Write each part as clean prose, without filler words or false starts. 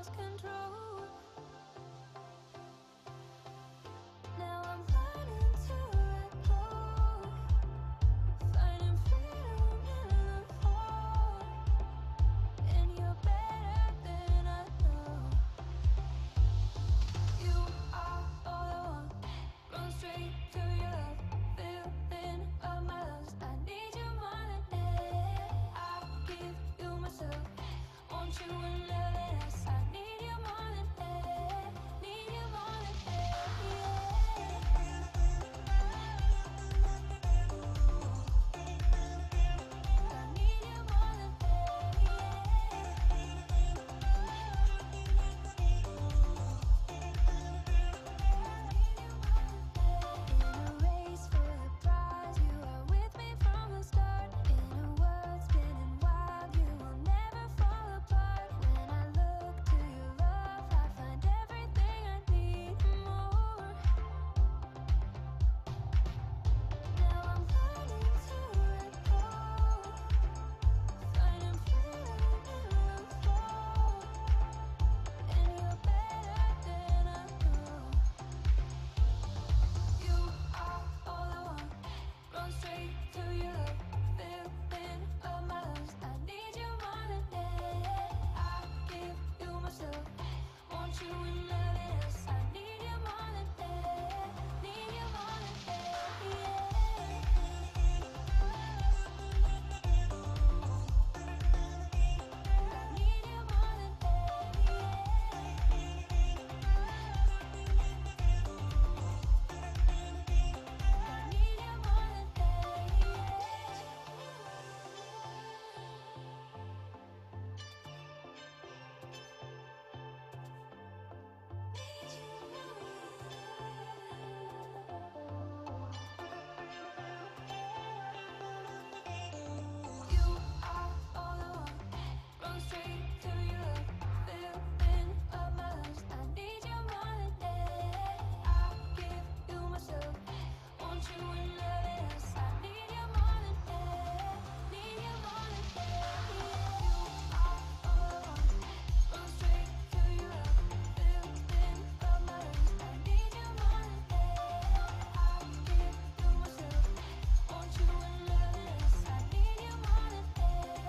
lost control. Now I'm learning to let go, finding freedom in the fall. And you're better than I know. You are all I want. Run straight to your love, feeling of my lungs. I need you more than air. I give you myself. Want you and nothing else. I need you more than air. Need you more than air. I need you more than in a race for the prize, you are with me from the start. In a world spinning wild, you will never fall apart. When I look to your love, I find everything I need and more. Now I'm learning to let go, finding freedom in the fall. And you're better than I know. You are all I want. Run straight to your love, feeling of my lungs. I need you more than air. I give you myself. Want you and nothing else. I need you more than air. Need you more than air. I need you more than You are all I want. Run straight to your love, feeling of my lungs. I need you more than air. I give you myself. Want you and nothing else. I need you more than air. Need you more than air. You are all I want. Run straight to your love, feeling of my lungs. I need you more than air. I give you myself. Want you and nothing else. I need you more than air.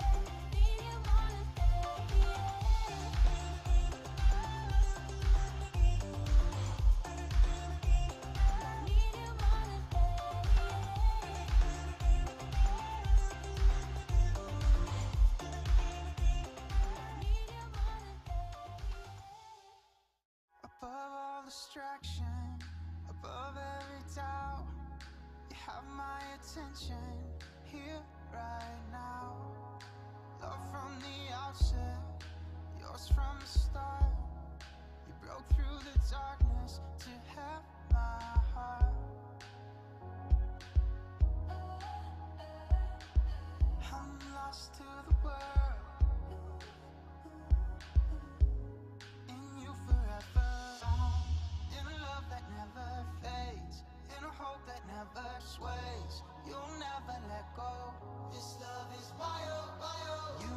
Need you more than Above all distraction, above every doubt, you have my attention here right now. Love from the outset, yours from the start. You broke through the darkness to have my heart. I'm lost to the world, in you forever. In a love that never fades, in a hope that never sways. You'll never let go. This love is wild, wild. You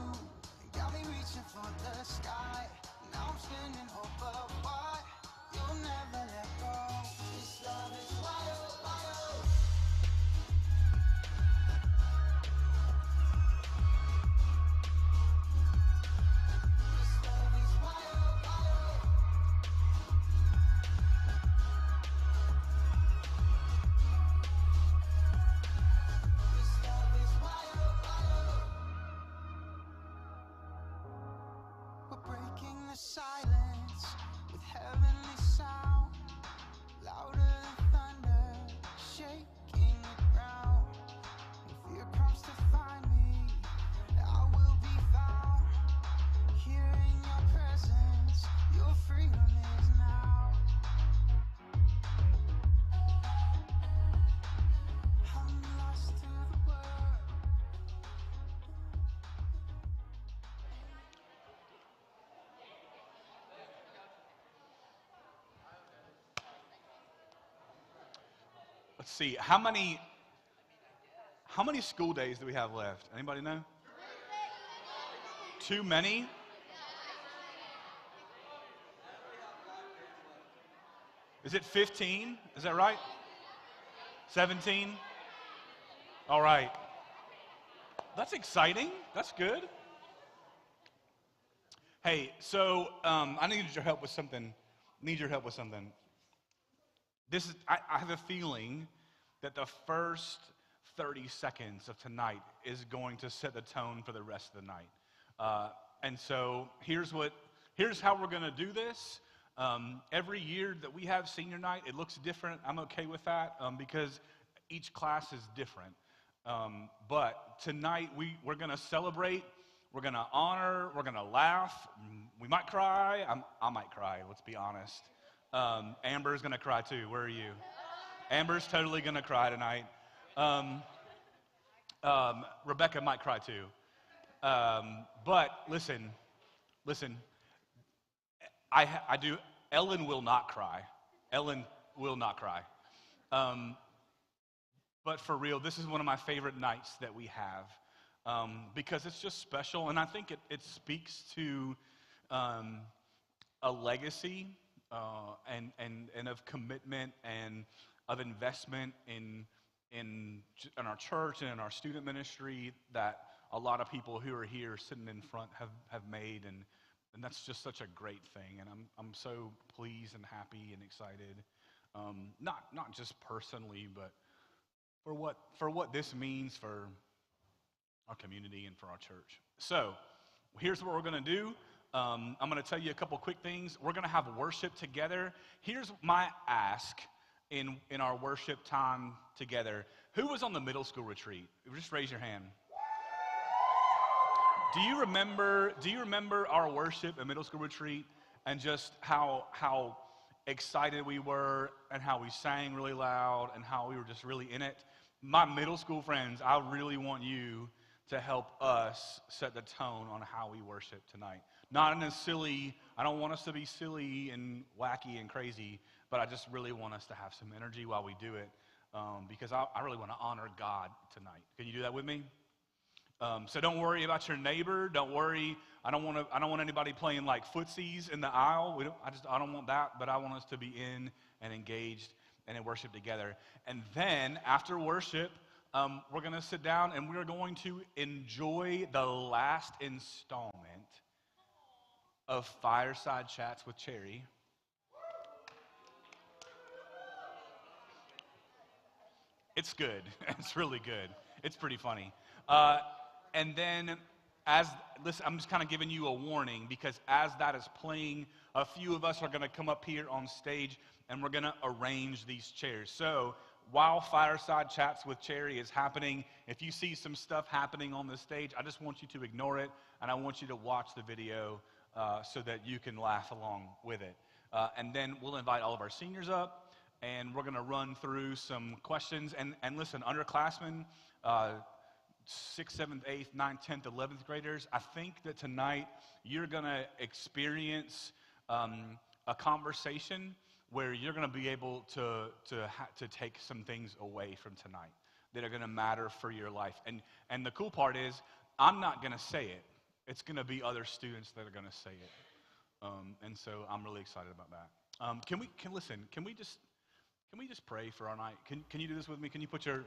got me reaching for the sky. Now I'm spinning over why you'll never let go. This love is wild, wild. This love is wild, wild. This love is wild, wild. We're breaking the silence with heavenly sound, louder than thunder, shaking the ground. When fear comes to find me, I will be found here in your presence. Your freedom is now. I'm lost to the world. Let's see, how many school days do we have left? Anybody know? Too many? Is it 15? Is that right? 17? All right. That's exciting. That's good. Hey, so I need your help with something. Need your help with something. I have a feeling that the first 30 seconds of tonight is going to set the tone for the rest of the night. And so here's how we're going to do this. Every year that we have senior night, it looks different. I'm okay with that because each class is different. But tonight we're going to celebrate. We're going to honor. We're going to laugh. We might cry. I might cry. Let's be honest. Amber's going to cry too. Where are you? Amber's totally going to cry tonight. Rebecca might cry too. But listen. I do. Ellen will not cry. Ellen will not cry. But for real, this is one of my favorite nights that we have because it's just special, and I think it speaks to a legacy and of commitment and of investment in our church and in our student ministry that a lot of people who are here sitting in front have made, and that's just such a great thing, and I'm so pleased and happy and excited, not just personally, but for what this means for our community and for our church. So here's what we're going to do. I'm going to tell you a couple quick things. We're going to have worship together. Here's my ask in our worship time together. Who was on the middle school retreat? Just raise your hand. Do you remember our worship at middle school retreat and just how excited we were and how we sang really loud and how we were just really in it? My middle school friends, I really want you to help us set the tone on how we worship tonight. Not in a silly, I don't want us to be silly and wacky and crazy, but I just really want us to have some energy while we do it because I really want to honor God tonight. Can you do that with me? So don't worry about your neighbor. Don't worry. I don't want anybody playing like footsies in the aisle. I don't want that. But I want us to be in and engaged and in worship together. And then after worship, we're going to sit down and we're going to enjoy the last installment of Fireside Chats with Cherry. It's good. It's really good. It's pretty funny. And then, listen, I'm just kind of giving you a warning because as that is playing, a few of us are going to come up here on stage and we're going to arrange these chairs. So while Fireside Chats with Cherry is happening, if you see some stuff happening on the stage, I just want you to ignore it and I want you to watch the video so that you can laugh along with it. And then we'll invite all of our seniors up and we're going to run through some questions. And listen, underclassmen, 6th, 7th, 8th, 9th, 10th, 11th graders, I think that tonight you're going to experience a conversation where you're going to be able to take some things away from tonight that are going to matter for your life. And the cool part is I'm not going to say it. It's going to be other students that are going to say it. And so I'm really excited about that. Can we just pray for our night? Can you do this with me? Can you put your...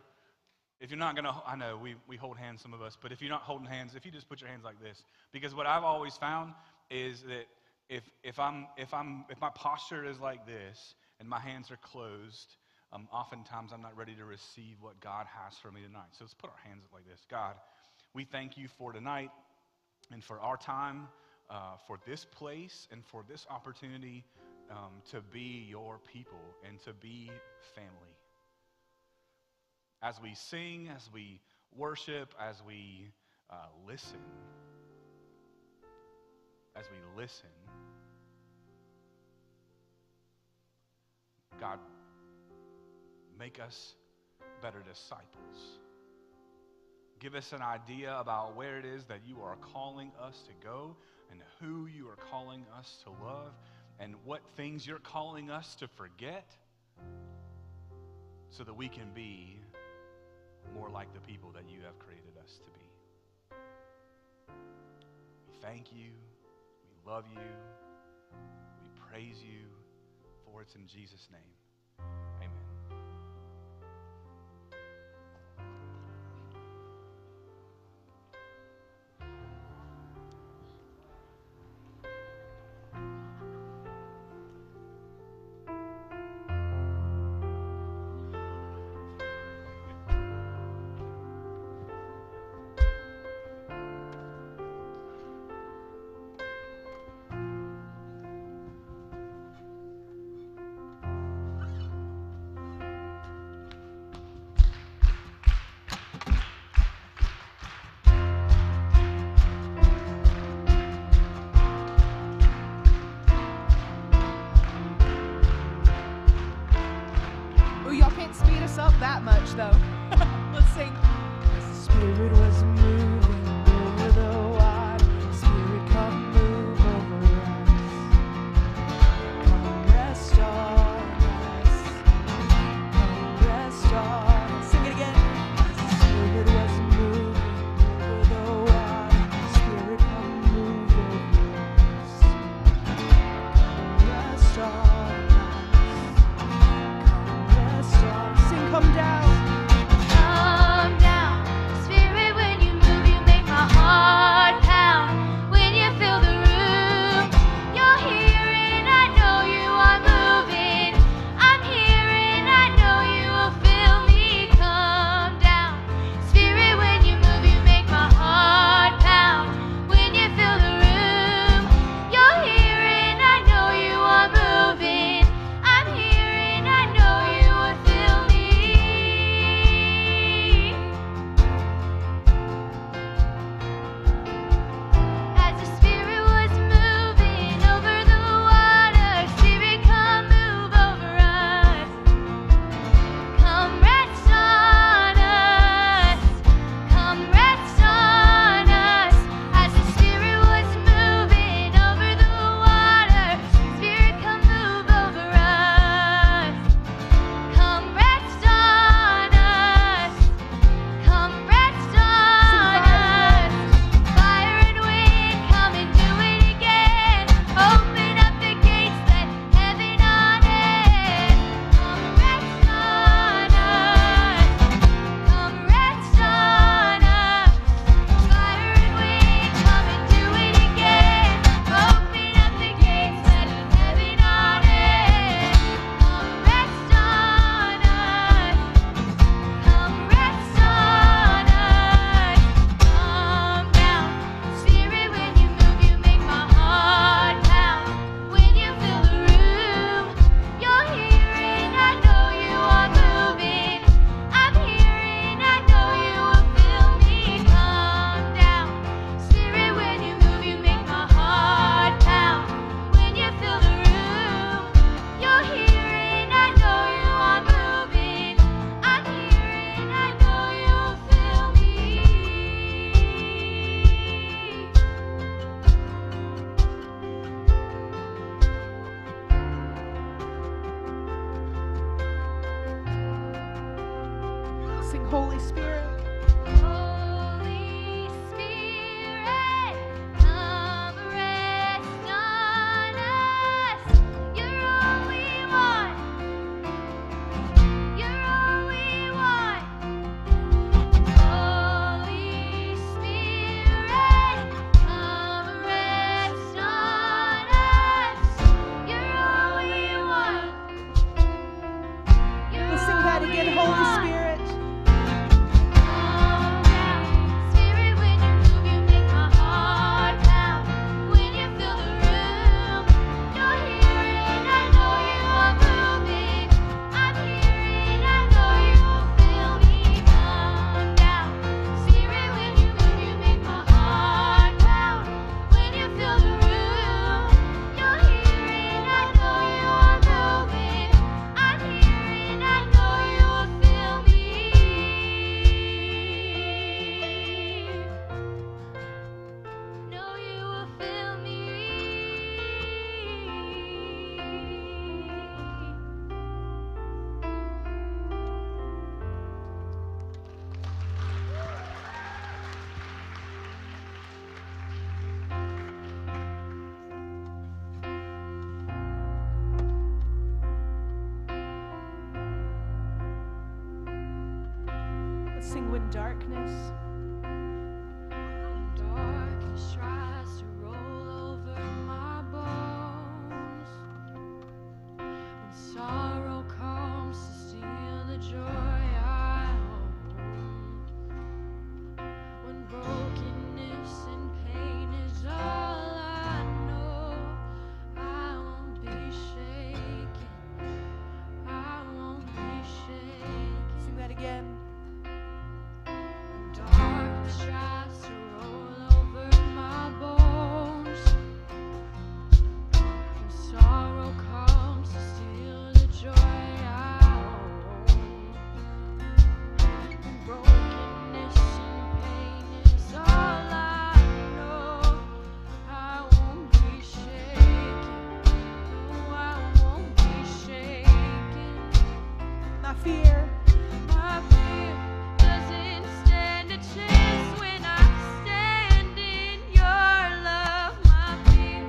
If you're not going to, I know we hold hands, some of us, but if you're not holding hands, if you just put your hands like this, because what I've always found is that if my posture is like this and my hands are closed, oftentimes I'm not ready to receive what God has for me tonight. So let's put our hands up like this. God, we thank you for tonight and for our time, for this place and for this opportunity to be your people and to be family. As we sing, as we worship, as we listen, God, make us better disciples. Give us an idea about where it is that you are calling us to go and who you are calling us to love and what things you're calling us to forget so that we can be more like the people that you have created us to be. We thank you. We love you. We praise you for for. It's in Jesus' name. Amen. Ooh, y'all can't speed us up that much, though. Let's sing. The Spirit was moving over the water. Spirit, come move over us. Come rest on us. Come rest on us. Sing it again. The Spirit was moving over the water. Spirit, come move over us. Come rest on us. Sing, come down. Come down, Spirit, when you move, you make my heart pound. When you fill the room, you're here and I know you are moving. I'm here and I know you will fill me. Come down, Spirit, when you move, you make my heart pound. When you fill the room, you're here and I know you are moving. I'm here and I know you will fill me. As the Spirit was moving over the water, Spirit, come move over us. Come rest on us. Come rest on us. As the Spirit was moving over the water, Spirit, come move over us. Come rest on us. Come rest on us. Fire and wind, come and do it again. Open up the gates, let heaven on in. Come rest on us. Come rest on us. Fire and wind, come and do it again. Open up the gates, let heaven on in. Come rest on us. Come rest on us. Come down, Spirit, when you move, you make my heart pound. When you fill the room, you're here and I know you are moving. I'm here and I know you will fill me. Come down, Spirit, when you move, you make my heart pound. When you fill the room, you're here and I know you are moving. I'm here and I know you will fill me. Sing, Holy Spirit. Holy Spirit, come rest on us. You're all we want. You're all we want. Holy Spirit, come rest on us. You're all we want. You're Let's sing that all again, we Holy want. Spirit. Sing when darkness. Darkness tries to roll over my bones. When sorrow comes to steal the joy I own. When brokenness and pain is all I know, I won't be shaken. I won't be shaken. Sing that again. Darkness tries to roll over my bones. When sorrow comes to steal the joy I own. When brokenness and pain is all I know, I won't be shaken. No, I won't be shaken. My fear. My fear doesn't stand a chance when I stand in your love. My fear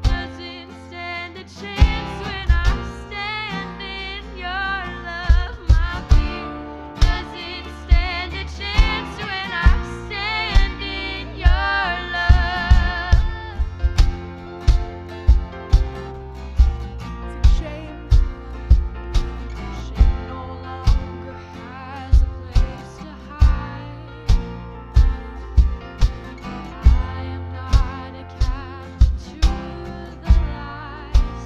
doesn't stand a chance when I stand in your love. My fear doesn't stand a chance when I stand in your love. Sing shame. Shame no longer has a place to hide. I am not a captive to the lies.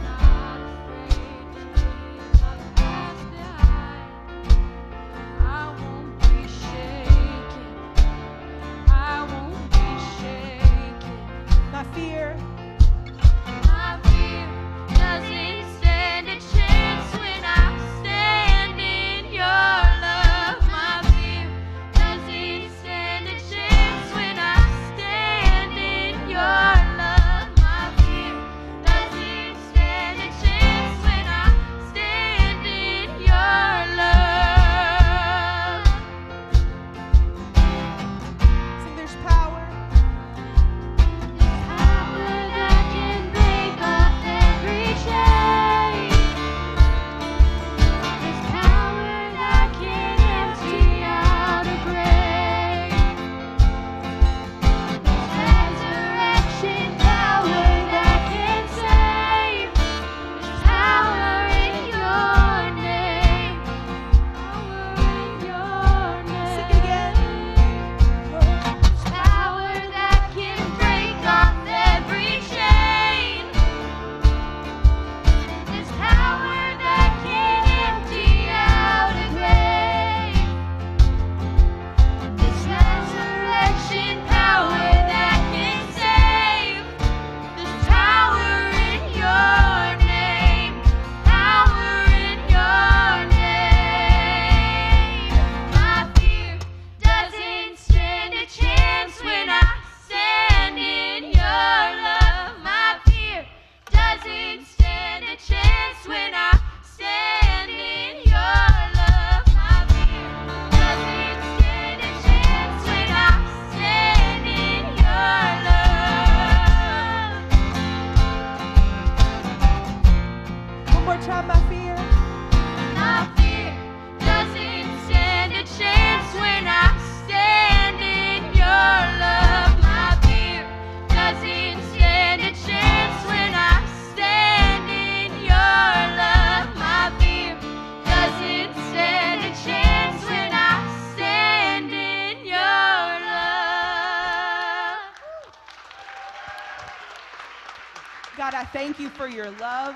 Not afraid to leave my past behind. I won't be shaken. I won't be shaken. My fear. My fear doesn't stand a chance when I stand in your love. My fear doesn't stand a chance when I stand in your love. My fear doesn't stand a chance when I stand in your love. Sing there's power. Power that can break off every chain. There's power that can empty out a grave. There's resurrection power that can save. There's power in your name. Power in your name. Sing again. There's power that can break off every chain. There's power that can empty out a grave. There's resurrection power that can save. There's power in your name. Power in your name. My fear doesn't stand a chance when I stand in your love. My fear doesn't stand a chance when I stand in your love. My fear doesn't stand a chance when I stand in your love. One more time, my fear. My fear doesn't stand a chance when I stand in your love. My fear doesn't stand a chance when I stand in your love. My fear doesn't stand a chance when I stand in your love. God, I thank you for your love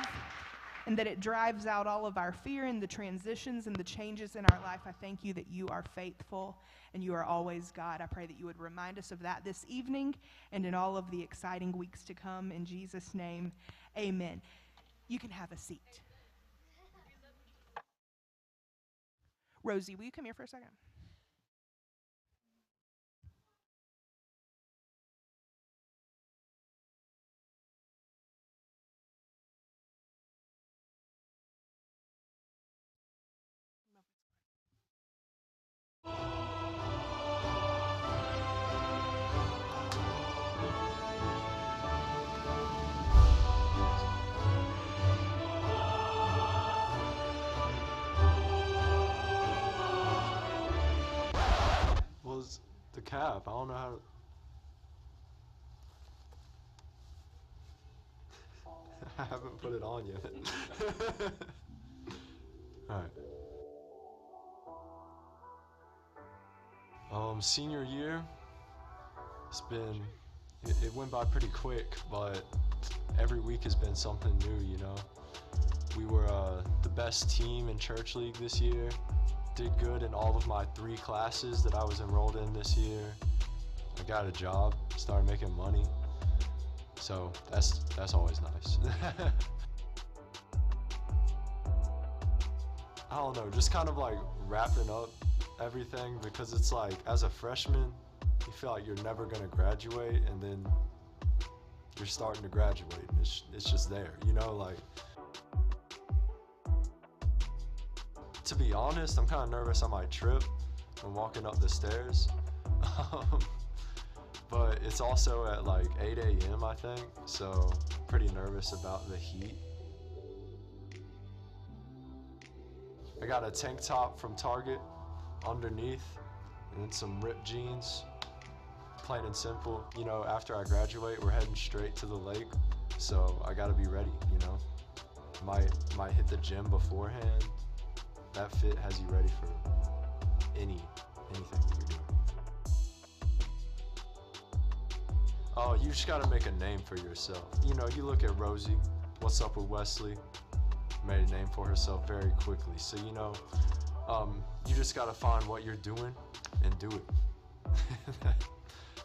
and that it drives out all of our fear and the transitions and the changes in our life. I thank you that you are faithful and you are always God. I pray that you would remind us of that this evening and in all of the exciting weeks to come. In Jesus' name, amen. You can have a seat. Rosie, will you come here for a second? I haven't put it on yet. All right. Senior year, it went by pretty quick, but every week has been something new, you know. We were the best team in church league this year. Did good in all of my 3 classes that I was enrolled in this year. I got a job, started making money. So that's always nice. I don't know, just kind of like wrapping up everything, because it's like as a freshman, you feel like you're never gonna graduate, and then you're starting to graduate, and it's just there, you know, like. To be honest, I'm kind of nervous I might trip when walking up the stairs. But it's also at like 8 a.m. I think, so pretty nervous about the heat. I got a tank top from Target underneath, and then some ripped jeans. Plain and simple, you know, after I graduate, we're heading straight to the lake, so I gotta be ready, you know. Might hit the gym beforehand. That fit has you ready for anything that you're doing. Oh, you just gotta make a name for yourself. You know, you look at Rosie, what's up with Wesley? Made a name for herself very quickly. So, you know, you just gotta find what you're doing and do it.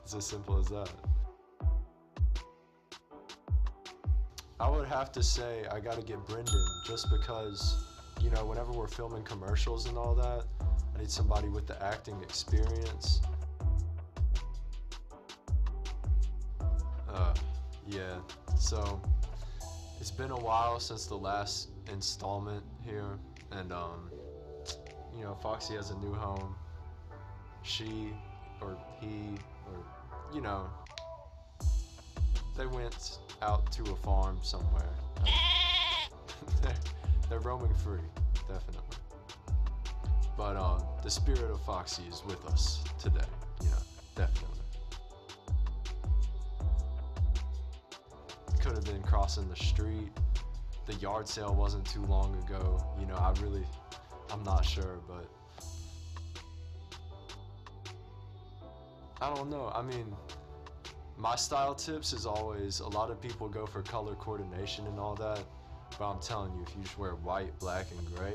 It's as simple as that. I would have to say I gotta get Brendan, just because, you know, whenever we're filming commercials and all that, I need somebody with the acting experience. Yeah, so it's been a while since the last installment here, and you know, Foxy has a new home. She or he, or you know, they went out to a farm somewhere. They're roaming free, definitely. But the spirit of Foxy is with us today, you know, definitely. Could have been crossing the street. The yard sale wasn't too long ago, you know, I'm not sure, but I don't know. I mean, my style tips is always, a lot of people go for color coordination and all that, but I'm telling you, if you just wear white, black, and gray,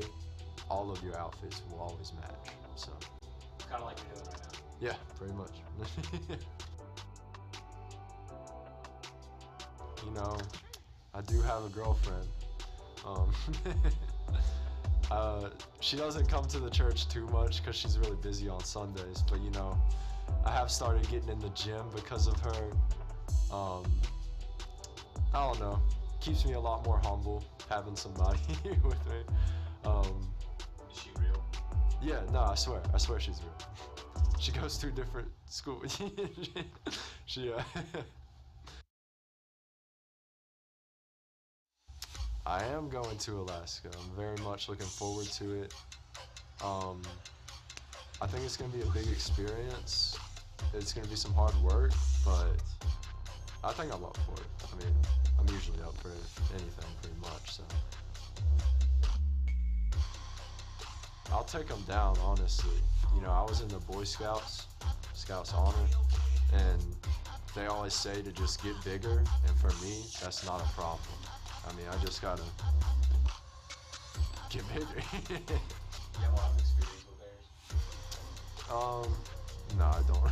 all of your outfits will always match, so. Kind of like you're doing right now. Yeah, pretty much. You know, I do have a girlfriend. She doesn't come to the church too much because she's really busy on Sundays, but you know, I have started getting in the gym because of her. I don't know, keeps me a lot more humble having somebody with me. Is she real? Yeah, no, I swear she's real. She goes to different schools. she I am going to Alaska. I'm very much looking forward to it. I think it's going to be a big experience. It's going to be some hard work, but I think I'm up for it. I mean, I'm usually up for anything pretty much, so. I'll take them down, honestly. You know, I was in the Boy Scouts Honor, and they always say to just get bigger, and for me, that's not a problem. I mean, I just gotta get bigger. You have a lot of experience with bears? No, I don't.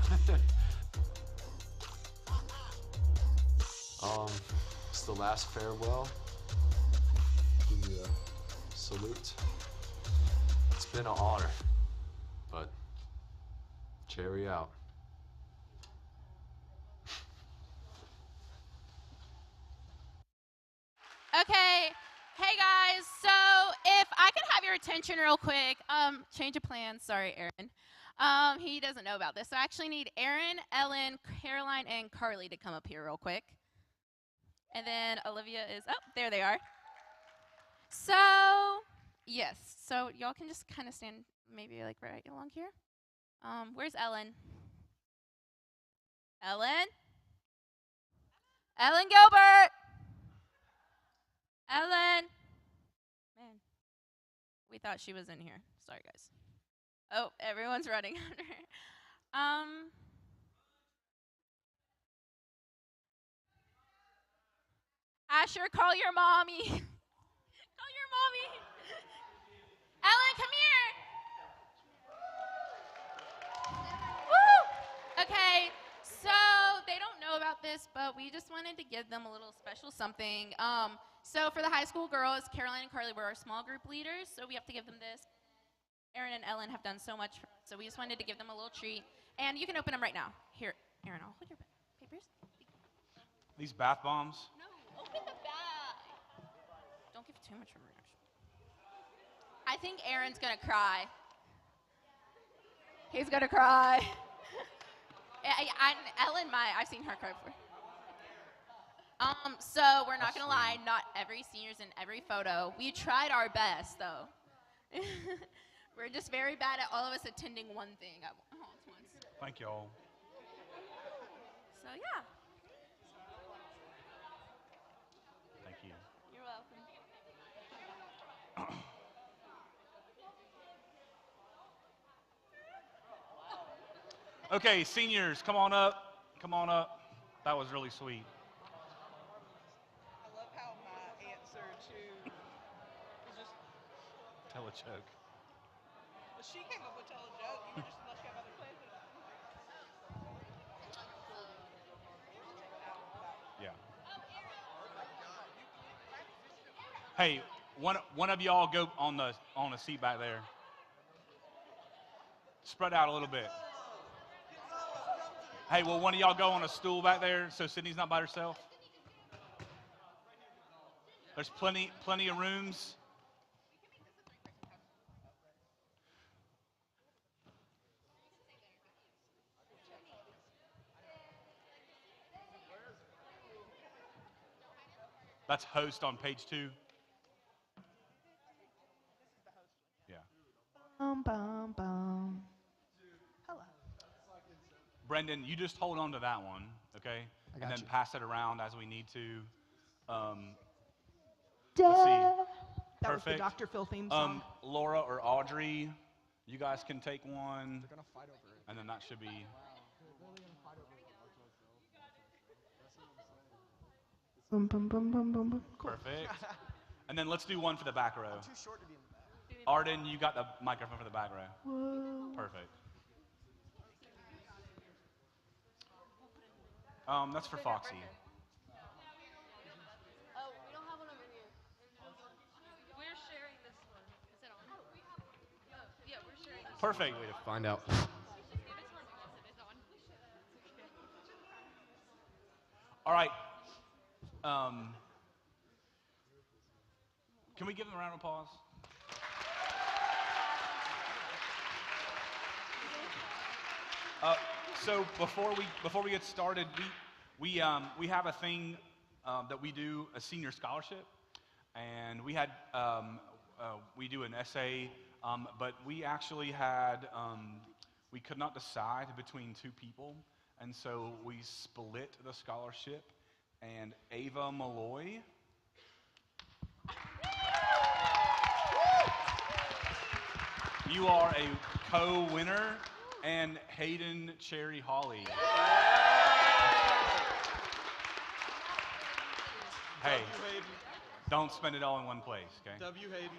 It's the last farewell. Give you a salute. It's been an honor, but cherry out. Okay, hey guys, so if I could have your attention real quick, change of plans, sorry Aaron. He doesn't know about this, so I actually need Aaron, Ellen, Caroline, and Carly to come up here real quick. And then Olivia is, oh, there they are. So, yes, so y'all can just kind of stand maybe like right along here. Where's Ellen? Ellen? Ellen Gilbert! Ellen. Man, we thought she was in here. Sorry, guys. Oh, everyone's running under her. Asher, call your mommy. Call your mommy. Ellen, come here. Woo! Okay, so they don't know about this, but we just wanted to give them a little special something. So for the high school girls, Caroline and Carly were our small group leaders, so we have to give them this. Aaron and Ellen have done so much for us, so we just wanted to give them a little treat. And you can open them right now. Here, Aaron, I'll hold your papers. These bath bombs. No, open the bag. Don't give too much of a reaction. I think Aaron's gonna cry. He's gonna cry. Ellen might. I've seen her cry before. So we're not gonna lie. Not every senior's in every photo. We tried our best, though. We're just very bad at all of us attending one thing at once. Thank you all. So yeah. Thank you. You're welcome. Okay, seniors, come on up. Come on up. That was really sweet. I love how my answer to is just, Tell a joke. well, she came up with tell a joke. You were just unless you have other plans. Yeah. Hey, one of y'all go on the seat back there. Spread out a little bit. Hey, will one of y'all go on a stool back there so Sydney's not by herself? There's plenty of rooms. That's host on page 2. Yeah. Bum, bum, bum. Hello. Brendan, you just hold on to that one, okay? And then pass it around as we need to. Let's see. That was the Perfect. Dr. Phil theme song. Laura or Audrey, you guys can take one. They're gonna fight over it. And then that should be. Boom, boom, boom, boom, boom, boom. Cool. Perfect. And then let's do one for the back row. Too short to be in the back. Arden, you got the microphone for the back row. Whoa. Perfect. That's for Foxy. Oh, we don't have one over here. We're sharing this one. Is it on? Yeah, we're sharing this Perfect. Way to find out. All right. Can we give them a round of applause? So before we get started, we have a thing that we do, a senior scholarship, and we had we do an essay, but we actually had we could not decide between 2 people, and so we split the scholarship, and Ava Malloy. You are a co-winner, and Hayden Cherry Holly. Hey, don't spend it all in one place, okay? W. Hayden.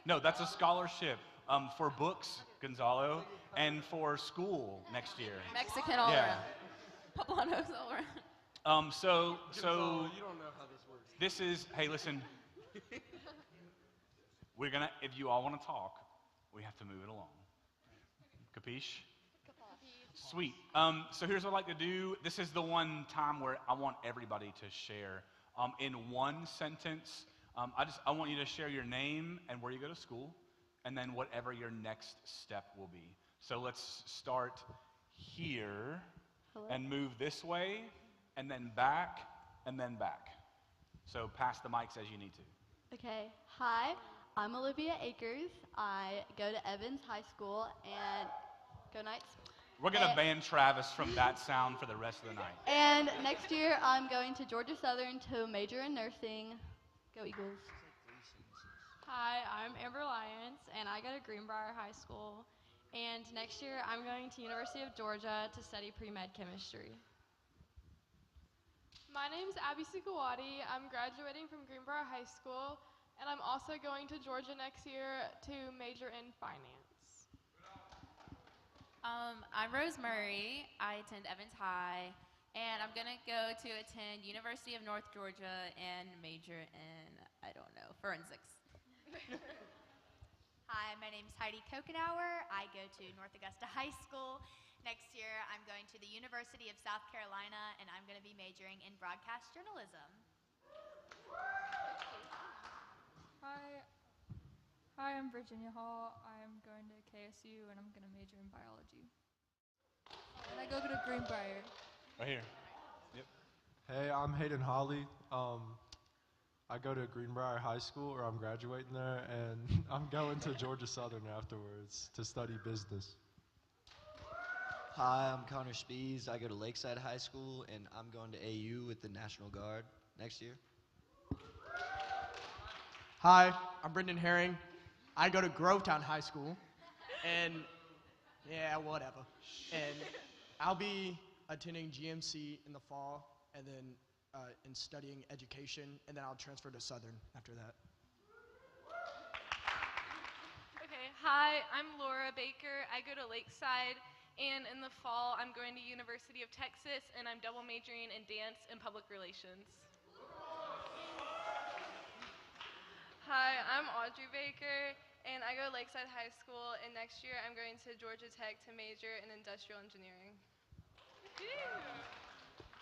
No, that's a scholarship for books, Gonzalo, and for school next year. Mexican all Yeah. around. Poblanos all around. So You don't know how this works. this is, hey, listen. We're gonna, if you all want to talk, we have to move it along. Capiche? Sweet. So here's what I'd like to do. This is the one time where I want everybody to share. In one sentence, I want you to share your name and where you go to school, and then whatever your next step will be. So let's start here and move this way, and then back, and then back. So pass the mics as you need to. Okay, hi, I'm Olivia Akers. I go to Evans High School, and go Knights. We're going to Eh. ban Travis from that sound for the rest of the night. And next year, I'm going to Georgia Southern to major in nursing. Go Eagles. Hi, I'm Amber Lyons, and I go to Greenbrier High School. And next year, I'm going to University of Georgia to study pre-med chemistry. My name's Abby Sikawati. I'm graduating from Greenbrier High School, and I'm also going to Georgia next year to major in finance. I'm Rose Murray. I attend Evans High, and I'm going to go to attend University of North Georgia and major in, I don't know, forensics. Hi, my name is Heidi Kokenauer. I go to North Augusta High School. Next year, I'm going to the University of South Carolina, and I'm going to be majoring in broadcast journalism. Hi, I'm Virginia Hall. I'm going to KSU, and I'm going to major in biology. And I go to Greenbrier. Right here. Yep. Hey, I'm Hayden Holly. I go to Greenbrier High School, or I'm graduating there, and I'm going to Georgia Southern afterwards to study business. Hi, I'm Connor Spees. I go to Lakeside High School, and I'm going to AU with the National Guard next year. Hi, I'm Brendan Herring. I go to Grovetown High School, and yeah, whatever. And I'll be attending GMC in the fall, and then and studying education, and then I'll transfer to Southern after that. Okay, hi, I'm Laura Baker. I go to Lakeside, and in the fall, I'm going to University of Texas, and I'm double majoring in dance and public relations. Hi, I'm Audrey Baker, and I go to Lakeside High School, and next year I'm going to Georgia Tech to major in industrial engineering.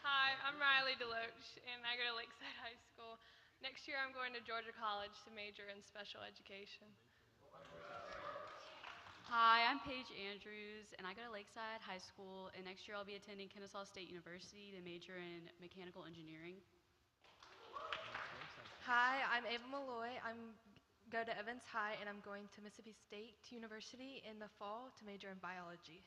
Hi, I'm Riley Deloach, and I go to Lakeside High School. Next year I'm going to Georgia College to major in special education. Hi, I'm Paige Andrews, and I go to Lakeside High School, and next year I'll be attending Kennesaw State University to major in mechanical engineering. Hi, I'm Ava Malloy. I go to Evans High, and I'm going to Mississippi State University in the fall to major in biology.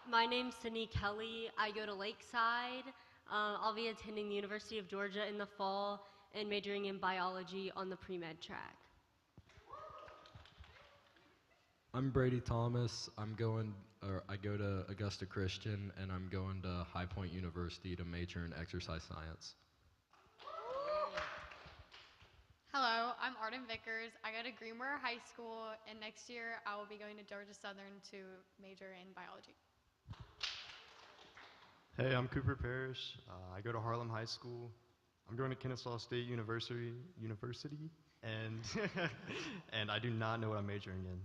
My name's Sydney Kelly. I go to Lakeside. I'll be attending the University of Georgia in the fall and majoring in biology on the pre-med track. I'm Brady Thomas. I go to Augusta Christian, and I'm going to High Point University to major in exercise science. Hello, I'm Arden Vickers. I go to Greenbrier High School, and next year I will be going to Georgia Southern to major in biology. Hey, I'm Cooper Parrish. I go to Harlem High School. I'm going to Kennesaw State University, and and I do not know what I'm majoring in.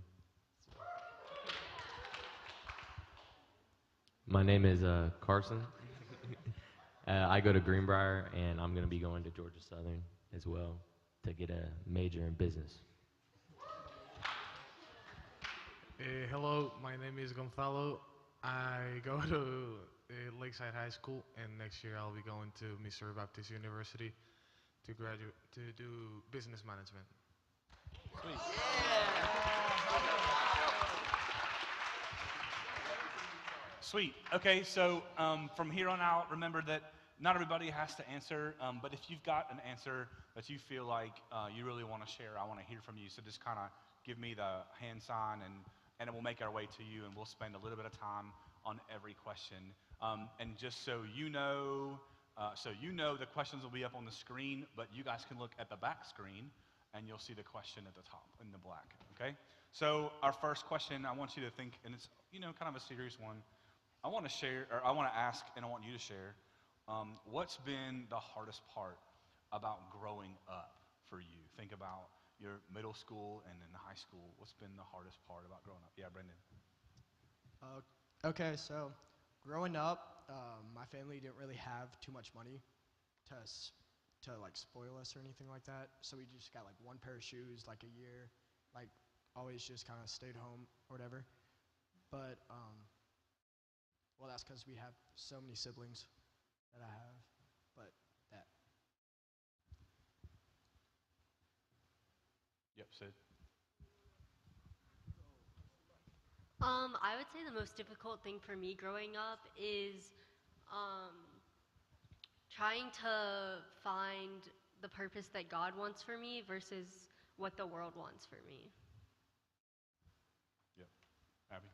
My name is Carson. I go to Greenbrier, and I'm going to be going to Georgia Southern as well to get a major in business. Hello, my name is Gonzalo. I go to Lakeside High School, and next year I'll be going to Missouri Baptist University to do business management. Sweet. Sweet. Okay, so from here on out, remember that not everybody has to answer, but if you've got an answer that you feel like you really want to share, I want to hear from you. So just kind of give me the hand sign, and we'll make our way to you, and we'll spend a little bit of time on every question. And just so you know, the questions will be up on the screen, but you guys can look at the back screen, and you'll see the question at the top in the black. Okay. So our first question, I want you to think, and it's kind of a serious one. I want to ask, and I want you to share, what's been the hardest part about growing up for you? Think about your middle school and then high school. What's been the hardest part about growing up? Yeah, Brendan. Okay, so growing up, my family didn't really have too much money to like spoil us or anything like that. So we just got like one pair of shoes like a year, like always just kind of stayed home or whatever. But well, that's because we have so many siblings that I have. But that. Yep, Sid. I would say the most difficult thing for me growing up is um, trying to find the purpose that God wants for me versus what the world wants for me. Yep. Abby?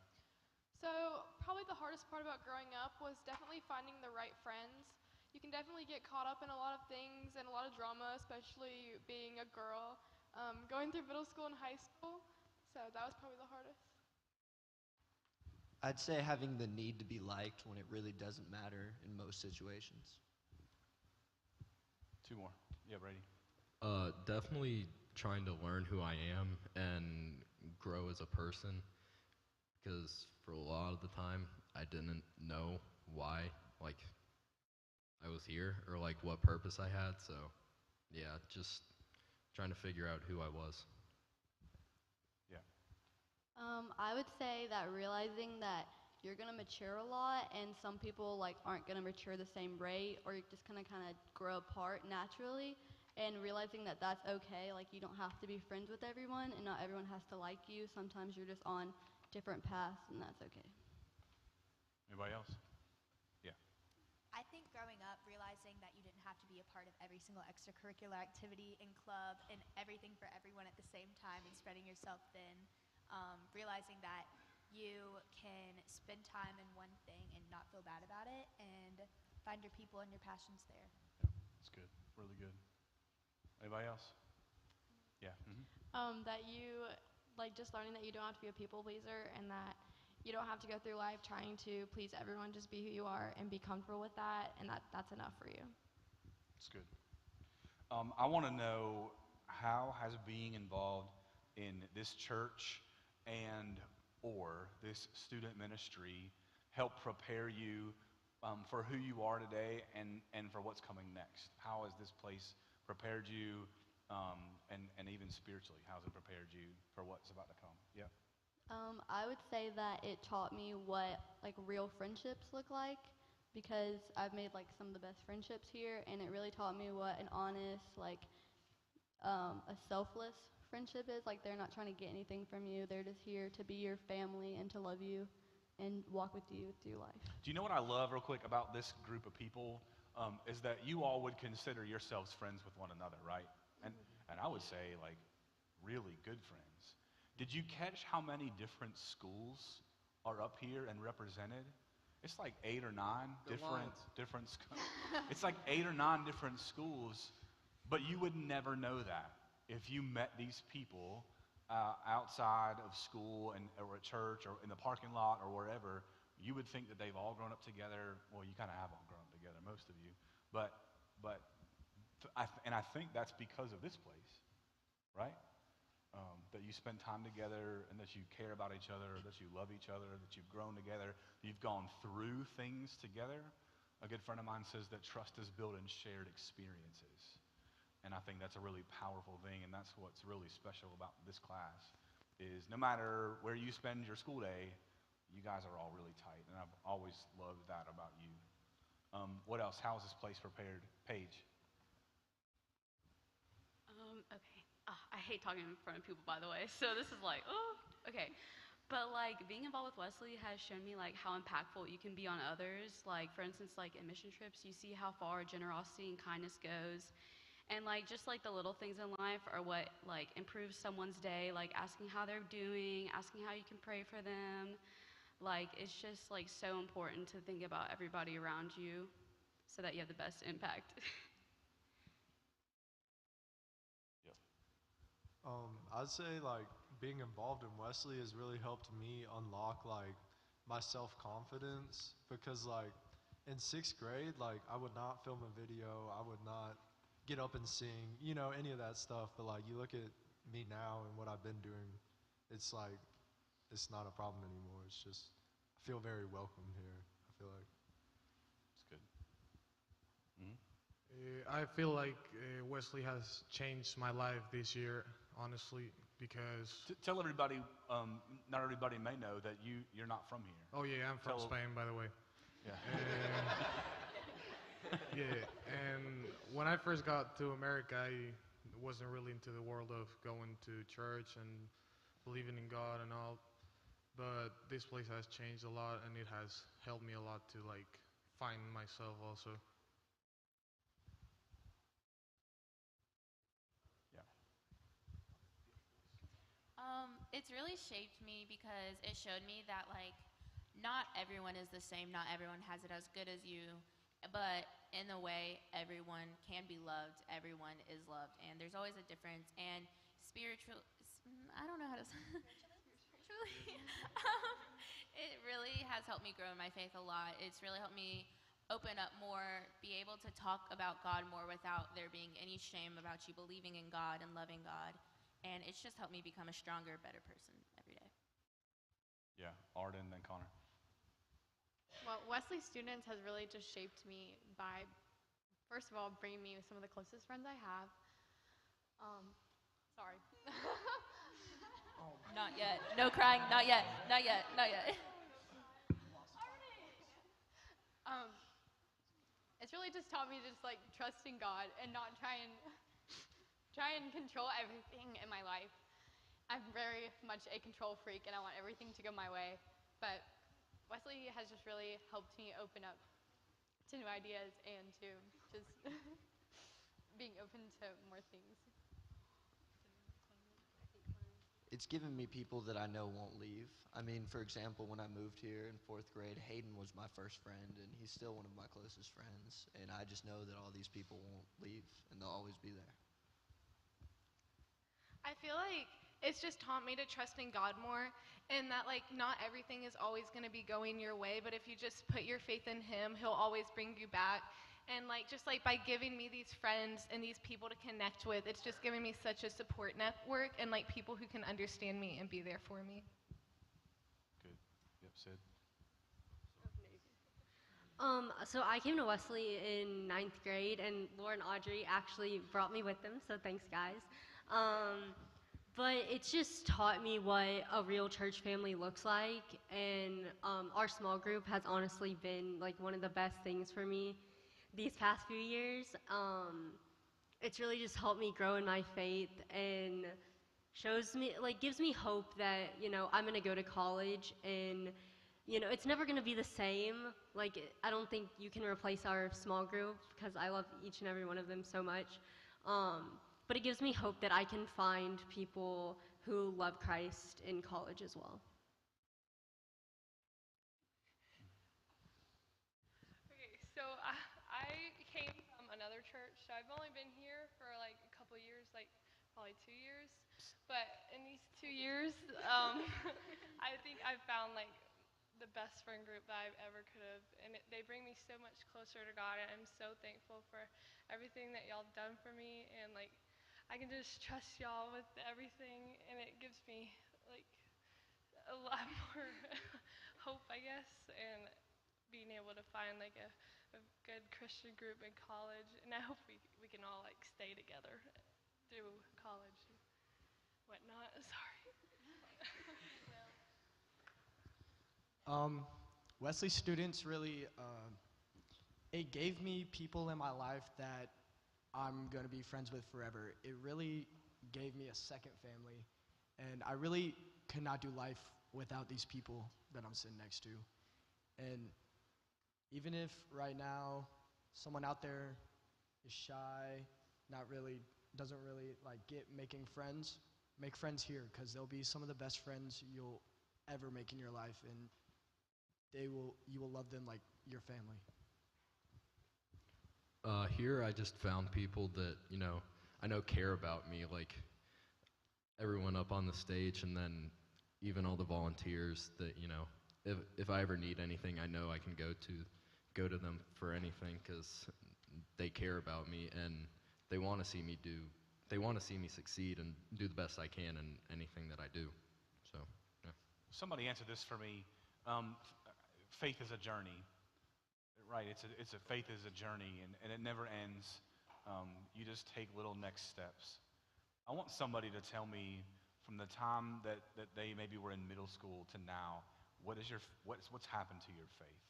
So, probably the hardest part about growing up was definitely finding the right friends. You can definitely get caught up in a lot of things and a lot of drama, especially being a girl, going through middle school and high school. So, that was probably the hardest. I'd say having the need to be liked when it really doesn't matter in most situations. Two more. Yeah, Brady. Definitely trying to learn who I am and grow as a person, because for a lot of the time I didn't know why, like, I was here or like what purpose I had. So, yeah, just trying to figure out who I was. Yeah. I would say that realizing that you're gonna mature a lot, and some people like aren't gonna mature the same rate, or you're just gonna kind of grow apart naturally, and realizing that that's okay. Like you don't have to be friends with everyone, and not everyone has to like you. Sometimes you're just on different paths, and that's okay. Anybody else? Yeah. I think growing up, realizing that you didn't have to be a part of every single extracurricular activity and club and everything for everyone at the same time and spreading yourself thin, realizing that you can spend time in one thing and not feel bad about it and find your people and your passions there. That's good. Really good. Anybody else? Yeah. Mm-hmm. That you, like, just learning that you don't have to be a people pleaser and that you don't have to go through life trying to please everyone, just be who you are and be comfortable with that, and that's enough for you. That's good. I want to know, how has being involved in this church and or this student ministry help prepare you for who you are today and for what's coming next? How has this place prepared you, and even spiritually, how has it prepared you for what's about to come? Yeah. I would say that it taught me what like real friendships look like, because I've made like some of the best friendships here, and it really taught me what an honest, like a selfless friendship is. Like they're not trying to get anything from you. They're just here to be your family and to love you and walk with you through life. Do you know what I love real quick about this group of people? Is that you all would consider yourselves friends with one another, right? And I would say like really good friends. Did you catch how many different schools are up here and represented? It's like 8 or 9 different it's like 8 or 9 different schools, but you would never know that if you met these people outside of school or at church or in the parking lot or wherever. You would think that they've all grown up together. Well, you kind of have all grown up together, most of you. But I think that's because of this place, right? That you spend time together and that you care about each other, that you love each other, that you've grown together, you've gone through things together. A good friend of mine says that trust is built in shared experiences. And I think that's a really powerful thing, and that's what's really special about this class, is no matter where you spend your school day, you guys are all really tight, and I've always loved that about you. What else? How is this place prepared? Paige? Okay. I hate talking in front of people, by the way, so this is like, oh, okay. But, like, being involved with Wesley has shown me, like, how impactful you can be on others. Like, for instance, like, in mission trips, you see how far generosity and kindness goes. And, like, just, like, the little things in life are what, like, improves someone's day, like, asking how they're doing, asking how you can pray for them. Like, it's just, like, so important to think about everybody around you so that you have the best impact. I'd say like being involved in Wesley has really helped me unlock like my self-confidence, because like in 6th grade, like I would not film a video, I would not get up and sing, you know, any of that stuff. But like you look at me now and what I've been doing, it's like it's not a problem anymore. It's just I feel very welcome here. I feel like it's good. I feel like Wesley has changed my life this year, honestly, because... Tell everybody, not everybody may know that you're not from here. Oh yeah, I'm from Spain, by the way. Yeah. Yeah, and when I first got to America, I wasn't really into the world of going to church and believing in God and all. but this place has changed a lot, and it has helped me a lot to like find myself also. It's really shaped me because it showed me that like not everyone is the same, not everyone has it as good as you, but in a way everyone can be loved, everyone is loved, and there's always a difference. And I don't know how to spiritually, it really has helped me grow in my faith a lot. It's really helped me open up more, be able to talk about God more without there being any shame about you believing in God and loving God. And it's just helped me become a stronger, better person every day. Yeah, Arden, then Connor. Well, Wesley Students has really just shaped me by, first of all, bringing me some of the closest friends I have. Sorry. Not yet. No crying. Not yet. Not yet. Not yet. It's really just taught me to just like trust in God and not try and control everything in my life. I'm very much a control freak and I want everything to go my way. But Wesley has just really helped me open up to new ideas and to just being open to more things. It's given me people that I know won't leave. I mean, for example, when I moved here in 4th grade, Hayden was my first friend, and he's still one of my closest friends. And I just know that all these people won't leave, and they'll always be there. I feel like it's just taught me to trust in God more, and that like not everything is always going to be going your way, but if you just put your faith in Him, He'll always bring you back. And like just like by giving me these friends and these people to connect with, it's just giving me such a support network and like people who can understand me and be there for me. Good. Yep, Sid. So I came to Wesley in 9th grade, and Laura and Audrey actually brought me with them, so thanks, guys. But it's just taught me what a real church family looks like, and our small group has honestly been like one of the best things for me these past few years. It's really just helped me grow in my faith and shows me, like, gives me hope that, you know, I'm gonna go to college and, you know, it's never gonna be the same. Like, I don't think you can replace our small group because I love each and every one of them so much. But it gives me hope that I can find people who love Christ in college as well. Okay, so I came from another church, so I've only been here for like a couple years, like probably 2 years. But in these 2 years, I think I've found like the best friend group that I've ever could have, and they bring me so much closer to God, and I'm so thankful for everything that y'all have done for me, and like I can just trust y'all with everything, and it gives me like a lot more hope, I guess, and being able to find like a good Christian group in college, and I hope we can all like stay together through college and whatnot. Sorry. Wesley Students really, it gave me people in my life that I'm going to be friends with forever. It really gave me a second family, and I really could not do life without these people that I'm sitting next to. And even if right now someone out there is shy, doesn't really like get making friends, make friends here, because they'll be some of the best friends you'll ever make in your life, and you will love them like your family. Here I just found people that, you know, I know care about me, like everyone up on the stage, and then even all the volunteers that, you know, if I ever need anything, I know I can go to them for anything, because they care about me and they want to see me succeed and do the best I can in anything that I do. So, yeah. Somebody answer this for me. Faith is a journey, right? It's a faith is a journey, and it never ends. You just take little next steps. I want somebody to tell me from the time that they maybe were in middle school to now, what's happened to your faith?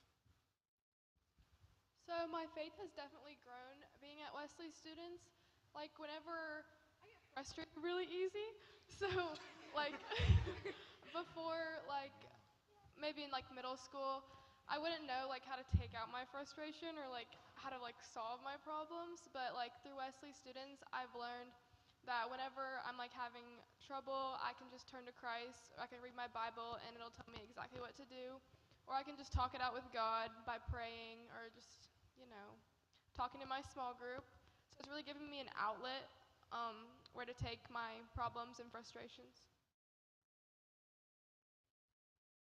So my faith has definitely grown being at Wesley Students. Like whenever I get frustrated really easy, so like before, like, maybe in like middle school, I wouldn't know like how to take out my frustration or like how to like solve my problems. But like through Wesley students, I've learned that whenever I'm like having trouble, I can just turn to Christ, or I can read my Bible and it'll tell me exactly what to do. Or I can just talk it out with God by praying or just, talking to my small group. So it's really giving me an outlet where to take my problems and frustrations.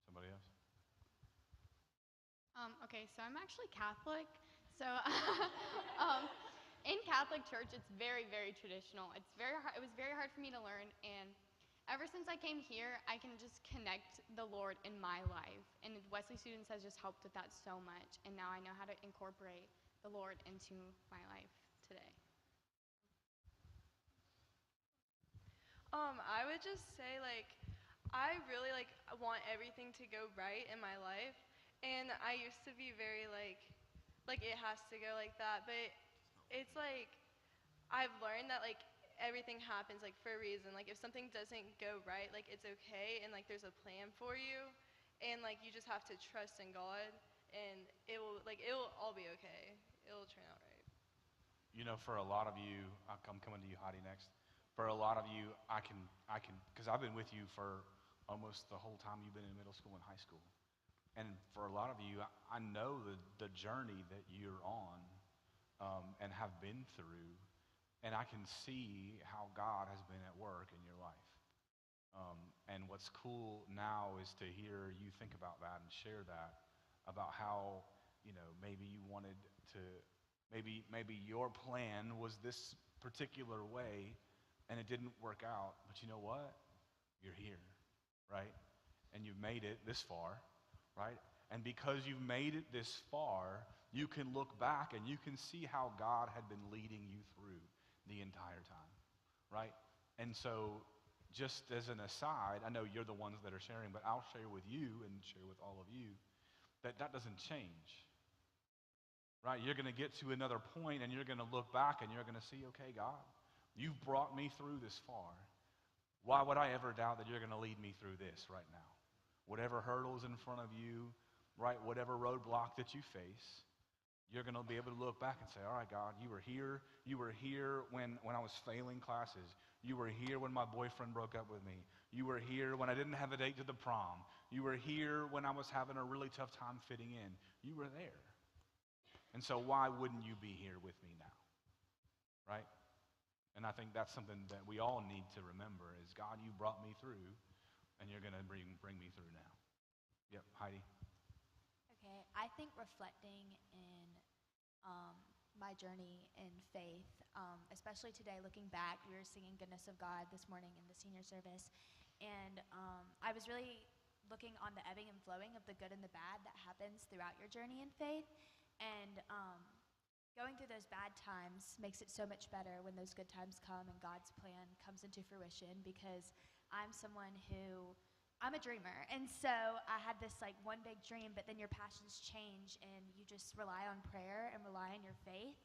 Somebody else? Okay, so I'm actually Catholic. So in Catholic church, it's very, very traditional. It's very hard. It was very hard for me to learn, and ever since I came here, I can just connect the Lord in my life. And Wesley Students has just helped with that so much, and now I know how to incorporate the Lord into my life today. I would just say, like, I really, like, want everything to go right in my life. And I used to be very, like, it has to go like that. But it's, like, I've learned that, like, everything happens, like, for a reason. Like, if something doesn't go right, like, it's okay. And, like, there's a plan for you. And, like, you just have to trust in God. And it will all be okay. It will turn out right. For a lot of you, I'm coming to you, Heidi, next. For a lot of you, I can, because I've been with you for almost the whole time you've been in middle school and high school. And for a lot of you, I know the journey that you're on and have been through, and I can see how God has been at work in your life. And what's cool now is to hear you think about that and share that, about how, maybe you wanted to, maybe your plan was this particular way, and it didn't work out, but you know what? You're here, right? And you've made it this far, right? And because you've made it this far, you can look back and you can see how God had been leading you through the entire time, right? And so, just as an aside, I know you're the ones that are sharing, but I'll share with you and share with all of you that doesn't change, right? You're going to get to another point and you're going to look back and you're going to see, okay, God, you've brought me through this far. Why would I ever doubt that you're going to lead me through this right now? Whatever hurdles in front of you, right, whatever roadblock that you face, you're going to be able to look back and say, all right, God, you were here. You were here when I was failing classes. You were here when my boyfriend broke up with me. You were here when I didn't have a date to the prom. You were here when I was having a really tough time fitting in. You were there. And so why wouldn't you be here with me now, right? And I think that's something that we all need to remember is, God, you brought me through, and you're going to bring me through now. Yep, Heidi. Okay, I think reflecting in my journey in faith, especially today, looking back, we were singing Goodness of God this morning in the senior service, and I was really looking on the ebbing and flowing of the good and the bad that happens throughout your journey in faith, and going through those bad times makes it so much better when those good times come and God's plan comes into fruition, because I'm someone who, I'm a dreamer, and so I had this like one big dream, but then your passions change and you just rely on prayer and rely on your faith,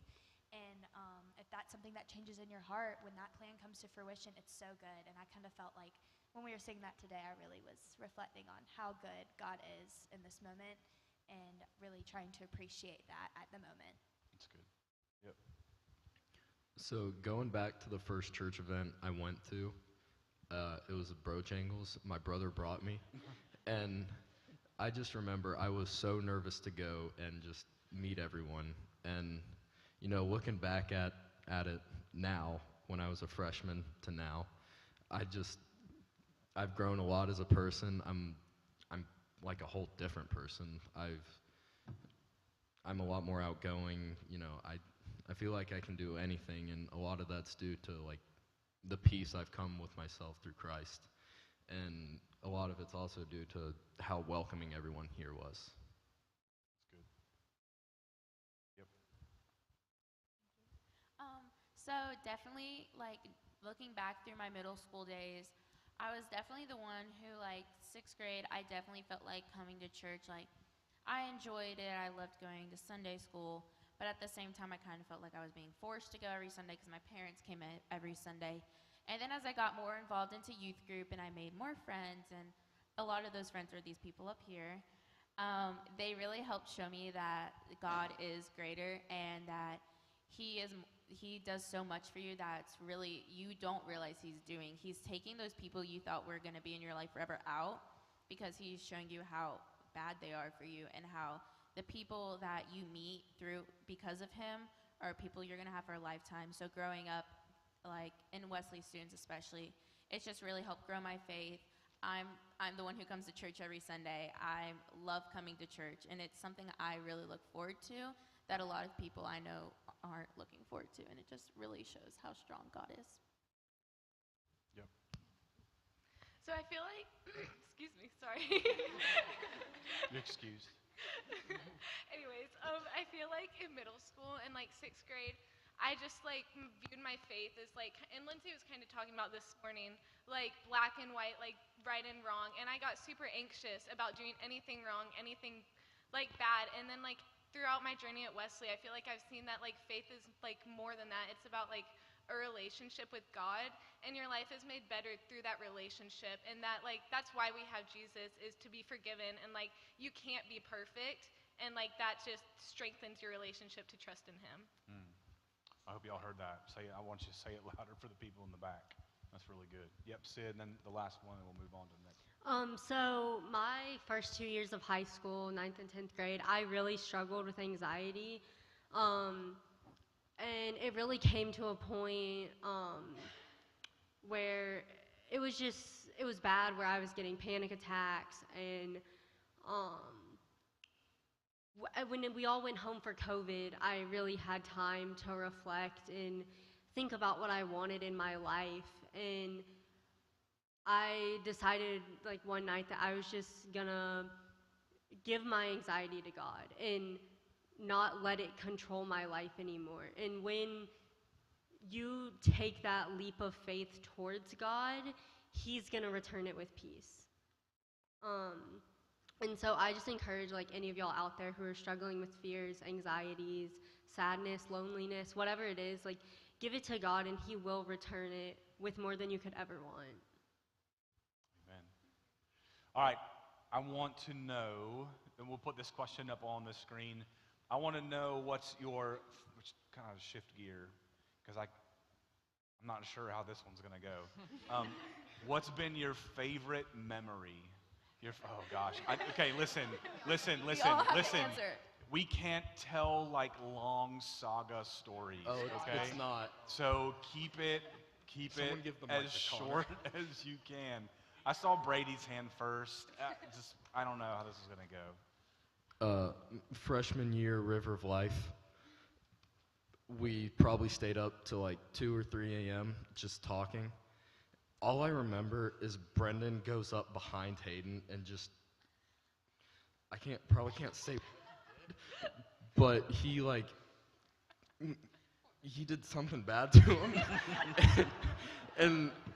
and if that's something that changes in your heart, when that plan comes to fruition, it's so good. And I kind of felt like when we were singing that today, I really was reflecting on how good God is in this moment and really trying to appreciate that at the moment. That's good. Yep. So going back to the first church event I went to, it was at Brochangles. My brother brought me, and I just remember I was so nervous to go and just meet everyone. And looking back at it now, when I was a freshman to now, I've grown a lot as a person. I'm like a whole different person. I'm a lot more outgoing. I feel like I can do anything, and a lot of that's due to like the peace I've come with myself through Christ, and a lot of it's also due to how welcoming everyone here was. That's good. Yep. So definitely, like, looking back through my middle school days, I was definitely the one who, like, 6th grade, I definitely felt like coming to church. Like, I enjoyed it. I loved going to Sunday school. But at the same time, I kind of felt like I was being forced to go every Sunday because my parents came every Sunday. And then as I got more involved into youth group and I made more friends and a lot of those friends are these people up here. They really helped show me that God is greater and that He does so much for you that's really, you don't realize He's doing. He's taking those people you thought were going to be in your life forever out because He's showing you how bad they are for you and how the people that you meet through because of Him are people you're going to have for a lifetime. So growing up, like in Wesley students especially, it's just really helped grow my faith. I'm the one who comes to church every Sunday. I love coming to church, and it's something I really look forward to that a lot of people I know aren't looking forward to, and it just really shows how strong God is. Yep. So I feel like, excuse me, sorry. You're excused. Anyways, I feel like in middle school and like 6th grade, I just like viewed my faith as like, and Lindsay was kind of talking about this morning, like black and white, like right and wrong. And I got super anxious about doing anything wrong, anything like bad. And then like throughout my journey at Wesley, I feel like I've seen that like faith is like more than that. It's about like a relationship with God, and your life is made better through that relationship. And that like, that's why we have Jesus, is to be forgiven. And like, you can't be perfect. And like, that just strengthens your relationship to trust in Him. I hope y'all heard that. I want you to say it louder for the people in the back. That's really good. Yep, Sid, and then the last one, and we'll move on to the next. So my first 2 years of high school, 9th and 10th grade, I really struggled with anxiety. And it really came to a point where it was bad, where I was getting panic attacks. And when we all went home for COVID, I really had time to reflect and think about what I wanted in my life. And I decided like one night that I was just gonna give my anxiety to God and not let it control my life anymore. And when you take that leap of faith towards God, He's gonna return it with peace. And so I just encourage like any of y'all out there who are struggling with fears, anxieties, sadness, loneliness, whatever it is, like give it to God and He will return it with more than you could ever want. Amen. All right, I want to know, and we'll put this question up on the screen. I want to know which kind of shift gear, because I'm not sure how this one's going to go. What's been your favorite memory? Oh gosh. Okay, listen. We can't tell like long saga stories. Oh, okay? It's not. So keep it as short as you can. I saw Brady's hand first. I don't know how this is gonna go. Freshman year, River of Life. We probably stayed up till like 2 or 3 a.m. just talking. All I remember is Brendan goes up behind Hayden and just, probably can't say, but he did something bad to him.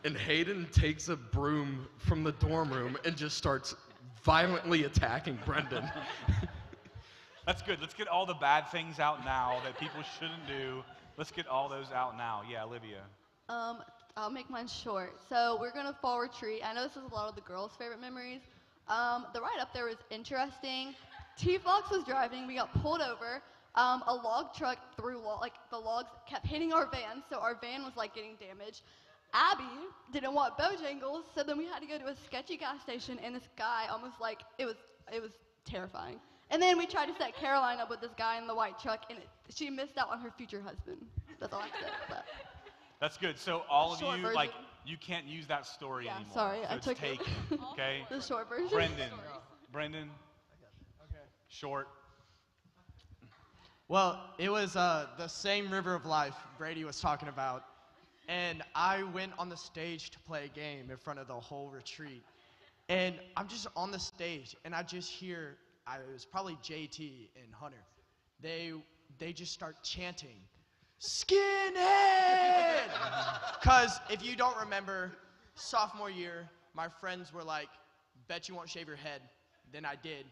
and Hayden takes a broom from the dorm room and just starts violently attacking Brendan. That's good. Let's get all the bad things out now that people shouldn't do. Let's get all those out now. Yeah, Olivia. I'll make mine short. So we're going to fall retreat. I know this is a lot of the girls' favorite memories. The ride up there was interesting. T-Fox was driving. We got pulled over. A log truck threw, the logs kept hitting our van, so our van was, getting damaged. Abby didn't want Bojangles, so then we had to go to a sketchy gas station, and this guy almost, it was terrifying. And then we tried to set Caroline up with this guy in the white truck, and she missed out on her future husband. That's all I have to say about that. That's good. So all of Short you, version. you can't use that story anymore. Sorry, so I it's took taken, it. okay? The short version. Brendan. Short. Well, it was the same River of Life Brady was talking about, and I went on the stage to play a game in front of the whole retreat. And I'm just on the stage, and I just hear, it was probably JT and Hunter. They just start chanting, "Skinhead!" Because if you don't remember, sophomore year, my friends were like, "Bet you won't shave your head." Then I did,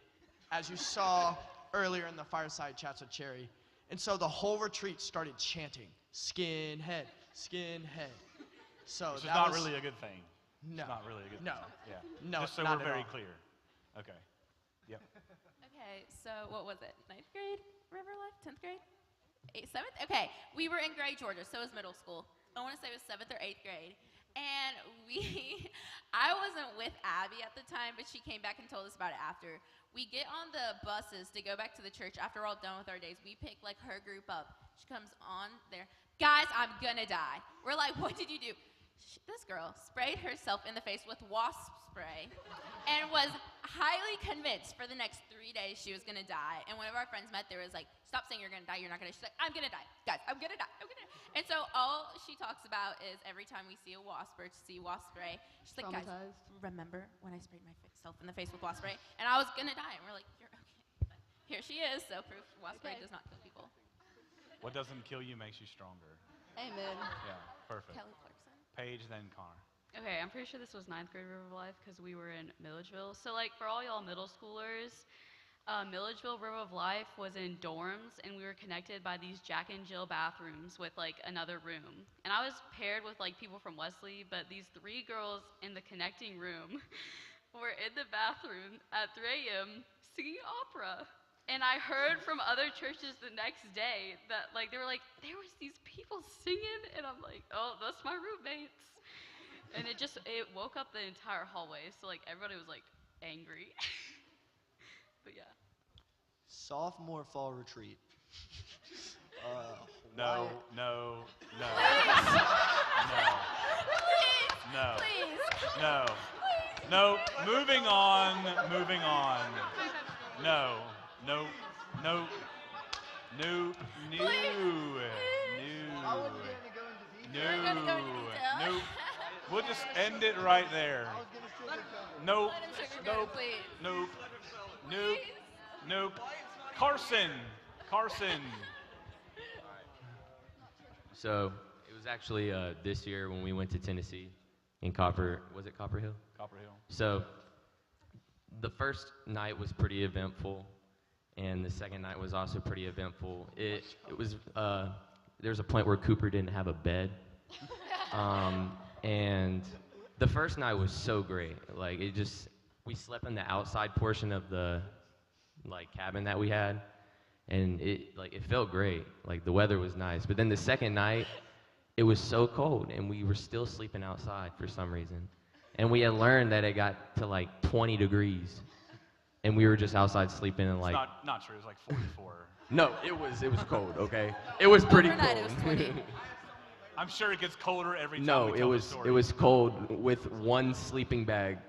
as you saw earlier in the fireside chats with Cherry. And so the whole retreat started chanting, "Skinhead, skinhead." So Which is that not was really a good thing. No. It's not really a good. No. Yeah. No, Just so not we're at very all. clear. Okay. Yep. Okay, so what was it? Ninth grade, River Life? 10th grade? 7th? Okay, we were in Gray, Georgia, so it was middle school. I want to say it was 7th or 8th grade. And I wasn't with Abby at the time, but she came back and told us about it after. We get on the buses to go back to the church after we're all done with our days. We pick like her group up. She comes on there. Guys, I'm gonna die. We're like, what did you do? This girl sprayed herself in the face with wasp spray and was highly convinced for the next 3 days she was gonna die. And whenever our friends met, there was like, stop saying you're gonna die, you're not gonna. She's like, I'm gonna die. Guys, I'm gonna die. I'm gonna die. And so all she talks about is every time we see a wasp or see wasp spray, she's like, guys, remember when I sprayed myself in the face with wasp spray and I was gonna die? And we're like, you're okay. But here she is, so proof wasp spray does not kill people. What doesn't kill you makes you stronger. Amen. Yeah, perfect. Kelly Clarkson. Paige, then Connor. Okay, I'm pretty sure this was 9th grade River of Life because we were in Milledgeville. So, like, for all y'all middle schoolers, Milledgeville River of Life was in dorms, and we were connected by these Jack and Jill bathrooms with, like, another room. And I was paired with, like, people from Wesley, but these 3 girls in the connecting room were in the bathroom at 3 a.m. singing opera. And I heard from other churches the next day that, like, they were like, there was these people singing, and I'm like, oh, that's my roommates. And it woke up the entire hallway, so, like, everybody was, like, angry. But, yeah. Sophomore fall retreat. No. No. Moving on. No. We'll just end it right there. Nope. Carson. So it was actually this year when we went to Tennessee in Copper Hill? Copper Hill. So the first night was pretty eventful, and the second night was also pretty eventful. It was there was a point where Cooper didn't have a bed, and the first night was so great. Like we slept in the outside portion of the cabin that we had, and it felt great. Like the weather was nice, but then the second night it was so cold, and we were still sleeping outside for some reason. And we had learned that it got to like 20 degrees, and we were just outside sleeping in like. It's not true. It was like 44. No, it was cold. Okay, it was pretty Overnight, cold. it was 20. I'm sure it gets colder every time. No, we it tell the was story. cold with one sleeping bag,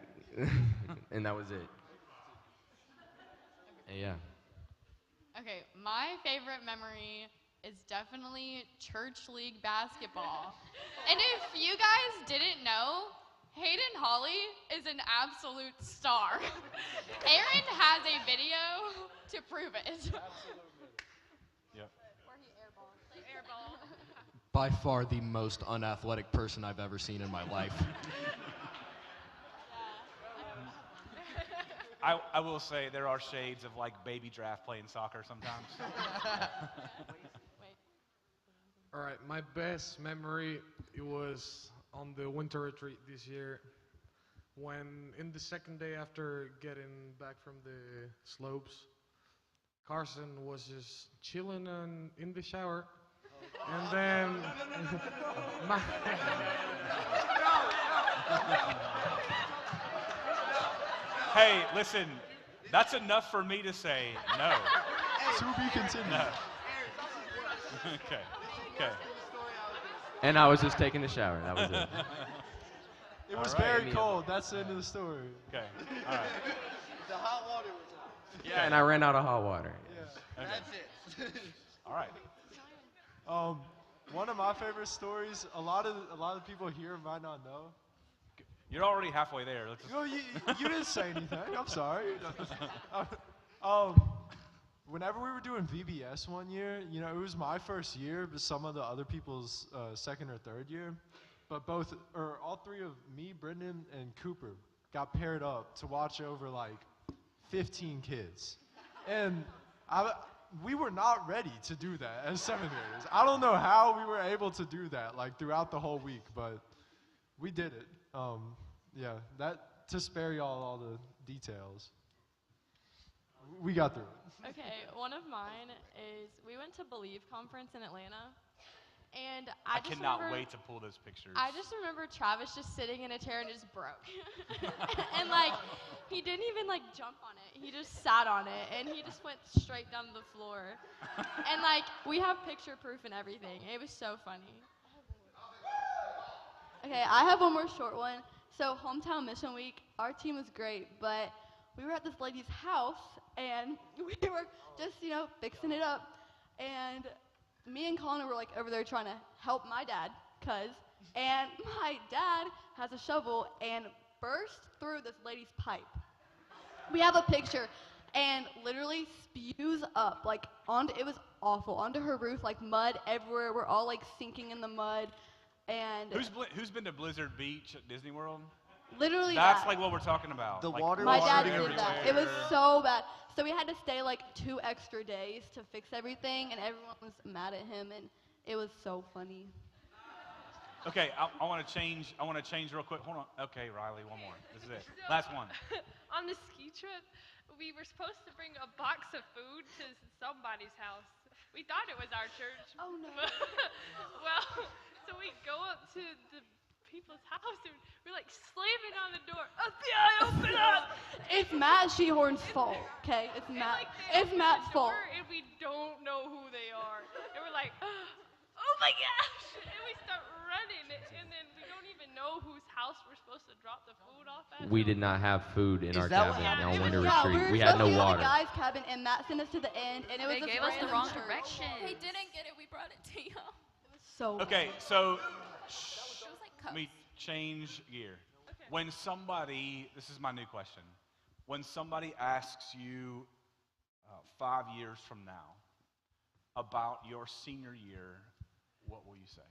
and that was it. And yeah. Okay, my favorite memory is definitely church league basketball. And if you guys didn't know, Hayden Hawley is an absolute star. Aaron has a video to prove it. Yep. Where he airball. By far the most unathletic person I've ever seen in my life. I will say there are shades of like baby draft playing soccer sometimes. All right, my best memory, it was on the winter retreat this year when in the second day after getting back from the slopes, Carson was just chilling in the shower. And then Hey, listen, that's enough for me to say no. To be continued. No. Okay. And I was just taking a shower. That was it. It was All right. very cold. That's the end of the story. Okay. All right. The hot water was out. Yeah, and I ran out of hot water. Okay. That's it. All right. One of my favorite stories. A lot of people here might not know. You're already halfway there. Let's just... Well, you didn't say anything. I'm sorry. Whenever we were doing VBS one year, it was my first year, but some of the other people's second or third year. But all three of me, Brendan, and Cooper got paired up to watch over like 15 kids. And we were not ready to do that as seventh graders. I don't know how we were able to do that like throughout the whole week, but we did it. Yeah, that to spare y'all all the details. We got through it. Okay, one of mine is we went to Believe conference in Atlanta, and I just cannot remember, wait to pull those pictures. I just remember Travis just sitting in a chair and just broke, and like he didn't even like jump on it. He just sat on it, and he just went straight down to the floor, and like we have picture proof and everything. It was so funny. Okay, I have one more short one. So hometown mission week, our team was great, but we were at this lady's house and we were just, fixing it up. And me and Connor were like over there trying to help my dad, and my dad has a shovel and burst through this lady's pipe. We have a picture and literally spews up, like it was awful, onto her roof, like mud everywhere. We're all like sinking in the mud. And Who's been to Blizzard Beach at Disney World? Literally That's that. like what we're talking about. The like, water My was dad shooting did that. everywhere. It was so bad. So we had to stay like 2 extra days to fix everything, and everyone was mad at him, and it was so funny. Okay, I want to change. I want to change real quick. Hold on. Okay, Riley, one more. This is it. Last one. On the ski trip, we were supposed to bring a box of food to somebody's house. We thought it was our church. Oh no. Well, so we go up to the people's house and we're like slamming on the door. FBI, open up! It's Matt Shehorn's fault, okay? It's Matt's fault. And we don't know who they are. And we're like, oh my gosh! And we start running, and then we don't even know whose house we're supposed to drop the food off at. We did not have food in our that what cabin happened? on winter Yeah, retreat. we We were had supposed no to go to water. the guy's cabin, and Matt sent us to the end, and it was They this gave us the random wrong church. direction. They didn't get it. We brought it to you. So Okay, bad. so It was like let me change gear. When somebody, this is my new question. When somebody asks you 5 years from now about your senior year, what will you say?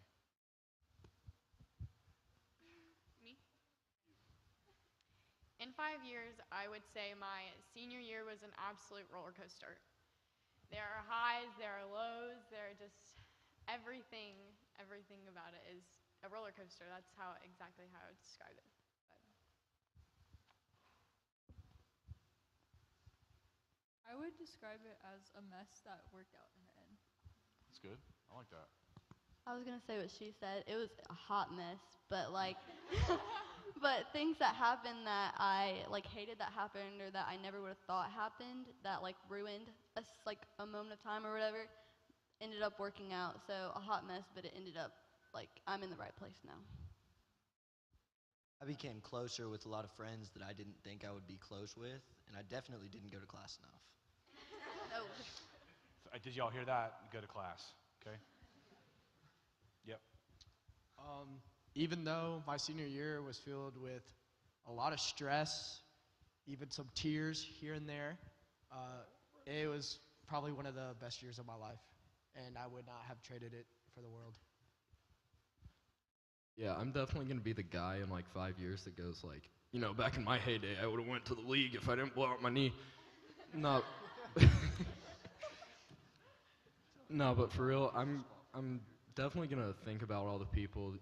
Me? In 5 years, I would say my senior year was an absolute roller coaster. There are highs, there are lows, there are just everything about it is a roller coaster. That's exactly how I would describe it. I would describe it as a mess that worked out in the end. That's good. I like that. I was gonna say what she said. It was a hot mess, but like, but things that happened that I like hated that happened, or that I never would have thought happened, that like ruined us like a moment of time or whatever, ended up working out. So a hot mess, but it ended up like I'm in the right place now. I became closer with a lot of friends that I didn't think I would be close with, and I definitely didn't go to class enough. No. Did y'all hear that? Go to class, okay? Yep. Even though my senior year was filled with a lot of stress, even some tears here and there, it was probably one of the best years of my life, and I would not have traded it for the world. Yeah, I'm definitely going to be the guy in like 5 years that goes like, back in my heyday, I would have went to the league if I didn't blow out my knee. No. No, but for real, I'm definitely going to think about all the people,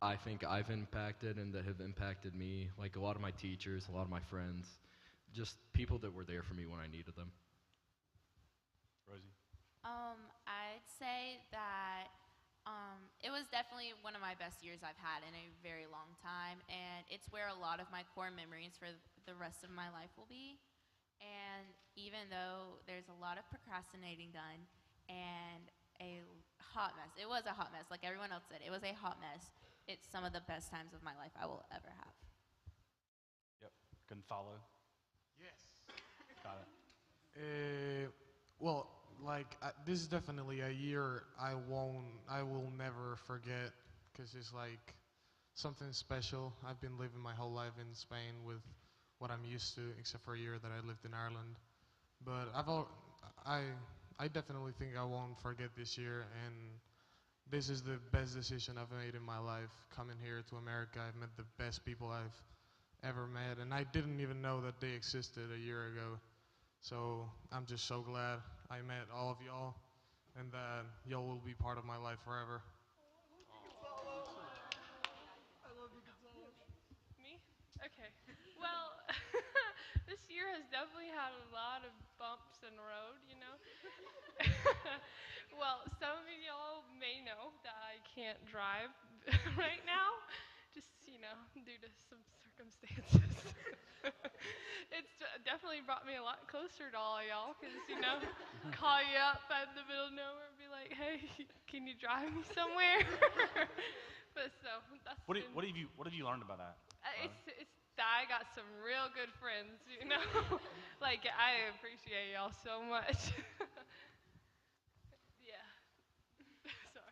I think I've impacted and that have impacted me, like a lot of my teachers, a lot of my friends, just people that were there for me when I needed them. Rosie? I'd say that it was definitely one of my best years I've had in a very long time, and it's where a lot of my core memories for the rest of my life will be. And even though there's a lot of procrastinating done and a hot mess, it was a hot mess, like everyone else said, it was a hot mess. It's some of the best times of my life I will ever have. Yep. Gonzalo? Yes. Got it. Well, this is definitely a year I will never forget, because it's like something special. I've been living my whole life in Spain with what I'm used to, except for a year that I lived in Ireland. But I definitely think I won't forget this year, and this is the best decision I've made in my life. Coming here to America, I've met the best people I've ever met, and I didn't even know that they existed a year ago. So I'm just so glad I met all of y'all, and that y'all will be part of my life forever. Me? Okay. Well, this year has definitely had a lot of bumps in the road, you know. Well, some of y'all may know that I can't drive right now, just, due to some circumstances. It's definitely brought me a lot closer to all y'all, because, call you up out in the middle of nowhere and be like, hey, can you drive me somewhere? But so, that's What have you learned about that? it's that I got some real good friends, Like, I appreciate y'all so much. Yeah. Sorry.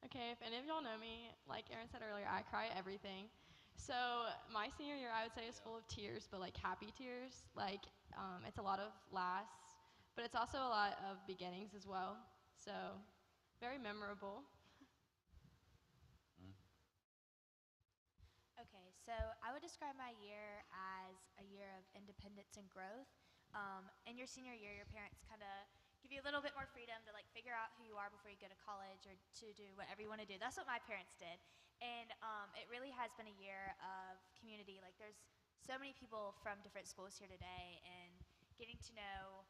Okay, if any of y'all know me, like Aaron said earlier, I cry at everything. So my senior year, I would say, is full of tears, but like happy tears. Like it's a lot of laughs, but it's also a lot of beginnings as well. So very memorable. Okay, so I would describe my year as a year of independence and growth. In your senior year, your parents kind of give you a little bit more freedom to like figure out who you are before you go to college or to do whatever you want to do. That's what my parents did, and it really has been a year of community. Like there's so many people from different schools here today, and getting to know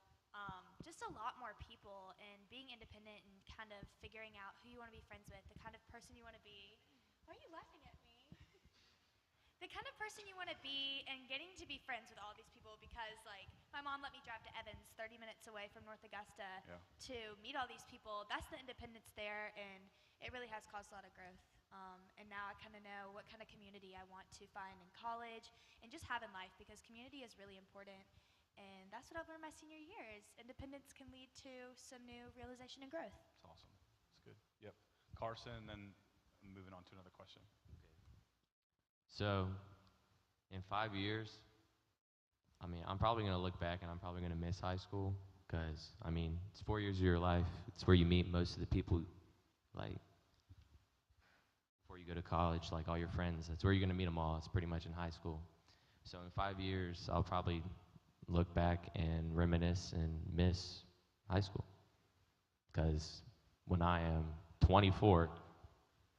just a lot more people, and being independent and kind of figuring out who you want to be friends with, the kind of person you want to be. Why are you laughing at me? The kind of person you want to be, and getting to be friends with all these people, because like my mom let me drive to Evans 30 minutes away from North Augusta to meet all these people. That's the independence there, and it really has caused a lot of growth. And now I kind of know what kind of community I want to find in college and just have in life, because community is really important. And that's what I've learned my senior year is independence can lead to some new realization and growth. That's awesome. That's good. Yep. Carson, then moving on to another question. So, in 5 years, I'm probably going to look back and I'm probably going to miss high school because, it's 4 years of your life. It's where you meet most of the people, like, before you go to college, like all your friends. That's where you're going to meet them all. It's pretty much in high school. So, in 5 years, I'll probably look back and reminisce and miss high school because when I am 24,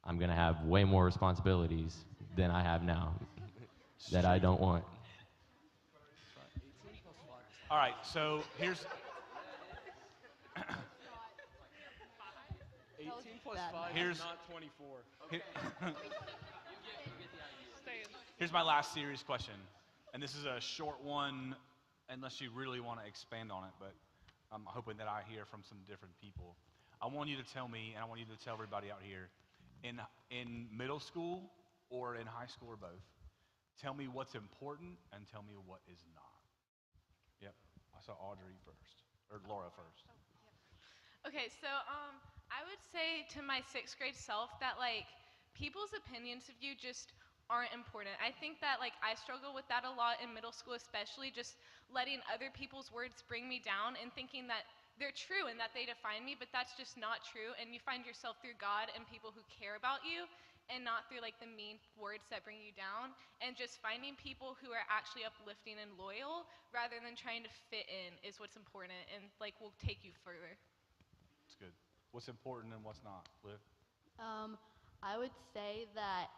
I'm going to have way more responsibilities than I have now that I don't want. All right, so here's 18 plus 5 Here's- is not 24. here's my last serious question, and this is a short one, unless you really want to expand on it. But I'm hoping that I hear from some different people. I want you to tell me, and I want you to tell everybody out here, in middle school or in high school or both, tell me what's important and tell me what is not. Yep, I saw Audrey first, or Laura first. Okay, so I would say to my 6th grade self that like people's opinions of you just aren't important. I think that like I struggle with that a lot in middle school, especially just letting other people's words bring me down and thinking that they're true and that they define me, but that's just not true. And you find yourself through God and people who care about you, and not through like the mean words that bring you down, and just finding people who are actually uplifting and loyal rather than trying to fit in is what's important and like will take you further. That's good. What's important and what's not, Liv? I would say that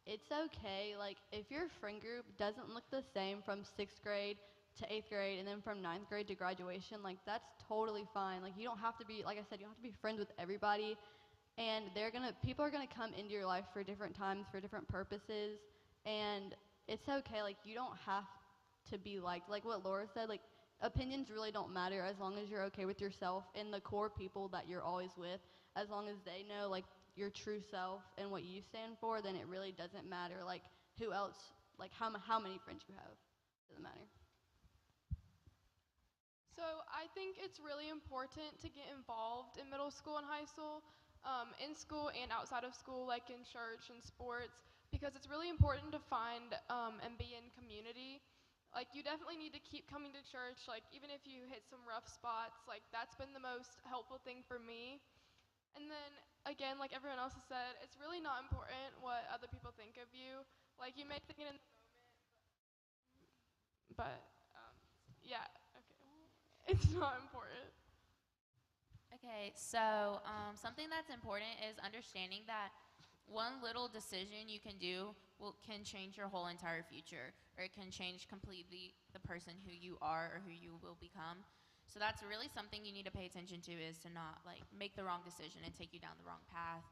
it's okay, like, if your friend group doesn't look the same from 6th grade to 8th grade and then from 9th grade to graduation, like, that's totally fine. Like, you don't have to be, like I said, you don't have to be friends with everybody, and people are gonna come into your life for different times, for different purposes, and it's okay. Like, you don't have to be liked. Like what Laura said, like, opinions really don't matter as long as you're okay with yourself and the core people that you're always with. As long as they know, like, your true self and what you stand for, then it really doesn't matter, like, who else, like, how many friends you have. Doesn't matter. So I think it's really important to get involved in middle school and high school, in school and outside of school, like in church and sports, because it's really important to find and be in community. Like, you definitely need to keep coming to church, like, even if you hit some rough spots, like, that's been the most helpful thing for me. And then, again, like everyone else has said, it's really not important what other people think of you. Like, you may think it in the moment, but, yeah, okay. It's not important. Okay, so something that's important is understanding that one little decision you can do can change your whole entire future, or it can change completely the person who you are or who you will become. So that's really something you need to pay attention to, is to not like make the wrong decision and take you down the wrong path.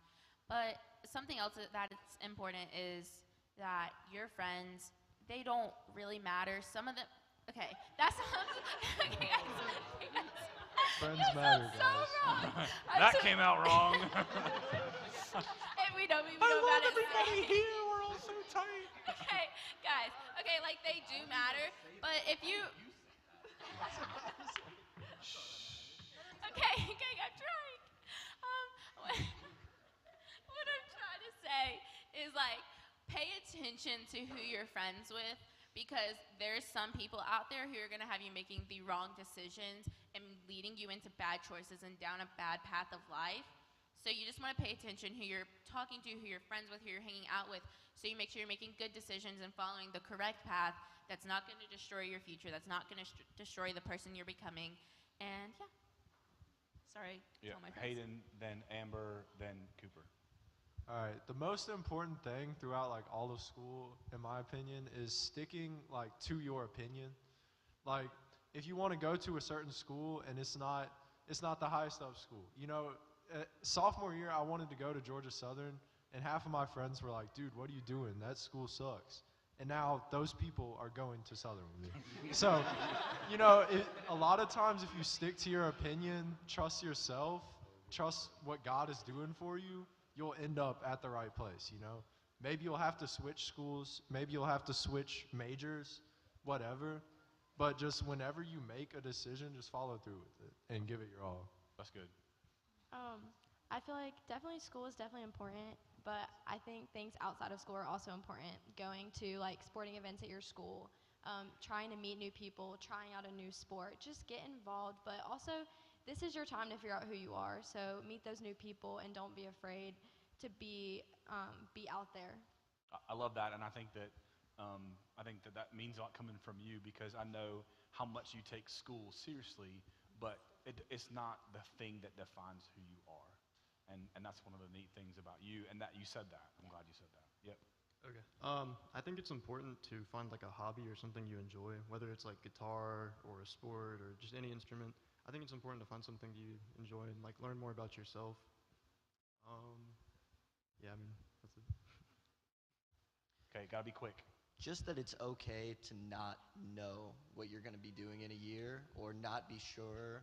But something else that's important is that your friends, they don't really matter. Some of them, okay, that sounds, okay, guys. Friends matter, so guys. wrong. That came out wrong. And we know I love everybody here. We're all so tight. Okay, guys. Okay, like they do matter, but if you. Okay, I'm trying. What I'm trying to say is like, pay attention to who you're friends with, because there's some people out there who are going to have you making the wrong decisions and leading you into bad choices and down a bad path of life. So you just want to pay attention who you're talking to, who you're friends with, who you're hanging out with, so you make sure you're making good decisions and following the correct path that's not going to destroy your future, that's not going to destroy the person you're becoming. And yeah. Sorry. Yeah. All my friends. Hayden, then Amber, then Cooper. All right, the most important thing throughout like all of school, in my opinion, is sticking like to your opinion. Like, if you want to go to a certain school and it's not the highest of school. You know, sophomore year I wanted to go to Georgia Southern, and half of my friends were like, "Dude, what are you doing? That school sucks." And now those people are going to Southern with me. So, you know, a lot of times if you stick to your opinion, trust yourself, trust what God is doing for you, you'll end up at the right place, you know? Maybe you'll have to switch schools, maybe you'll have to switch majors, whatever. But just whenever you make a decision, just follow through with it and give it your all. That's good. I feel like definitely school is definitely important, but I think things outside of school are also important. Going to like sporting events at your school, trying to meet new people, trying out a new sport, just get involved. But also, this is your time to figure out who you are. So meet those new people and don't be afraid to be out there. I love that, and I think that that means a lot coming from you, because I know how much you take school seriously, but it's not the thing that defines who you are. And that's one of the neat things about you, and that you said that. I'm glad you said that. Yep. Okay. I think it's important to find like a hobby or something you enjoy, whether it's like guitar or a sport or just any instrument. I think it's important to find something you enjoy and like learn more about yourself. Yeah, I mean, that's it. Okay, gotta be quick. Just that it's okay to not know what you're going to be doing in a year, or not be sure,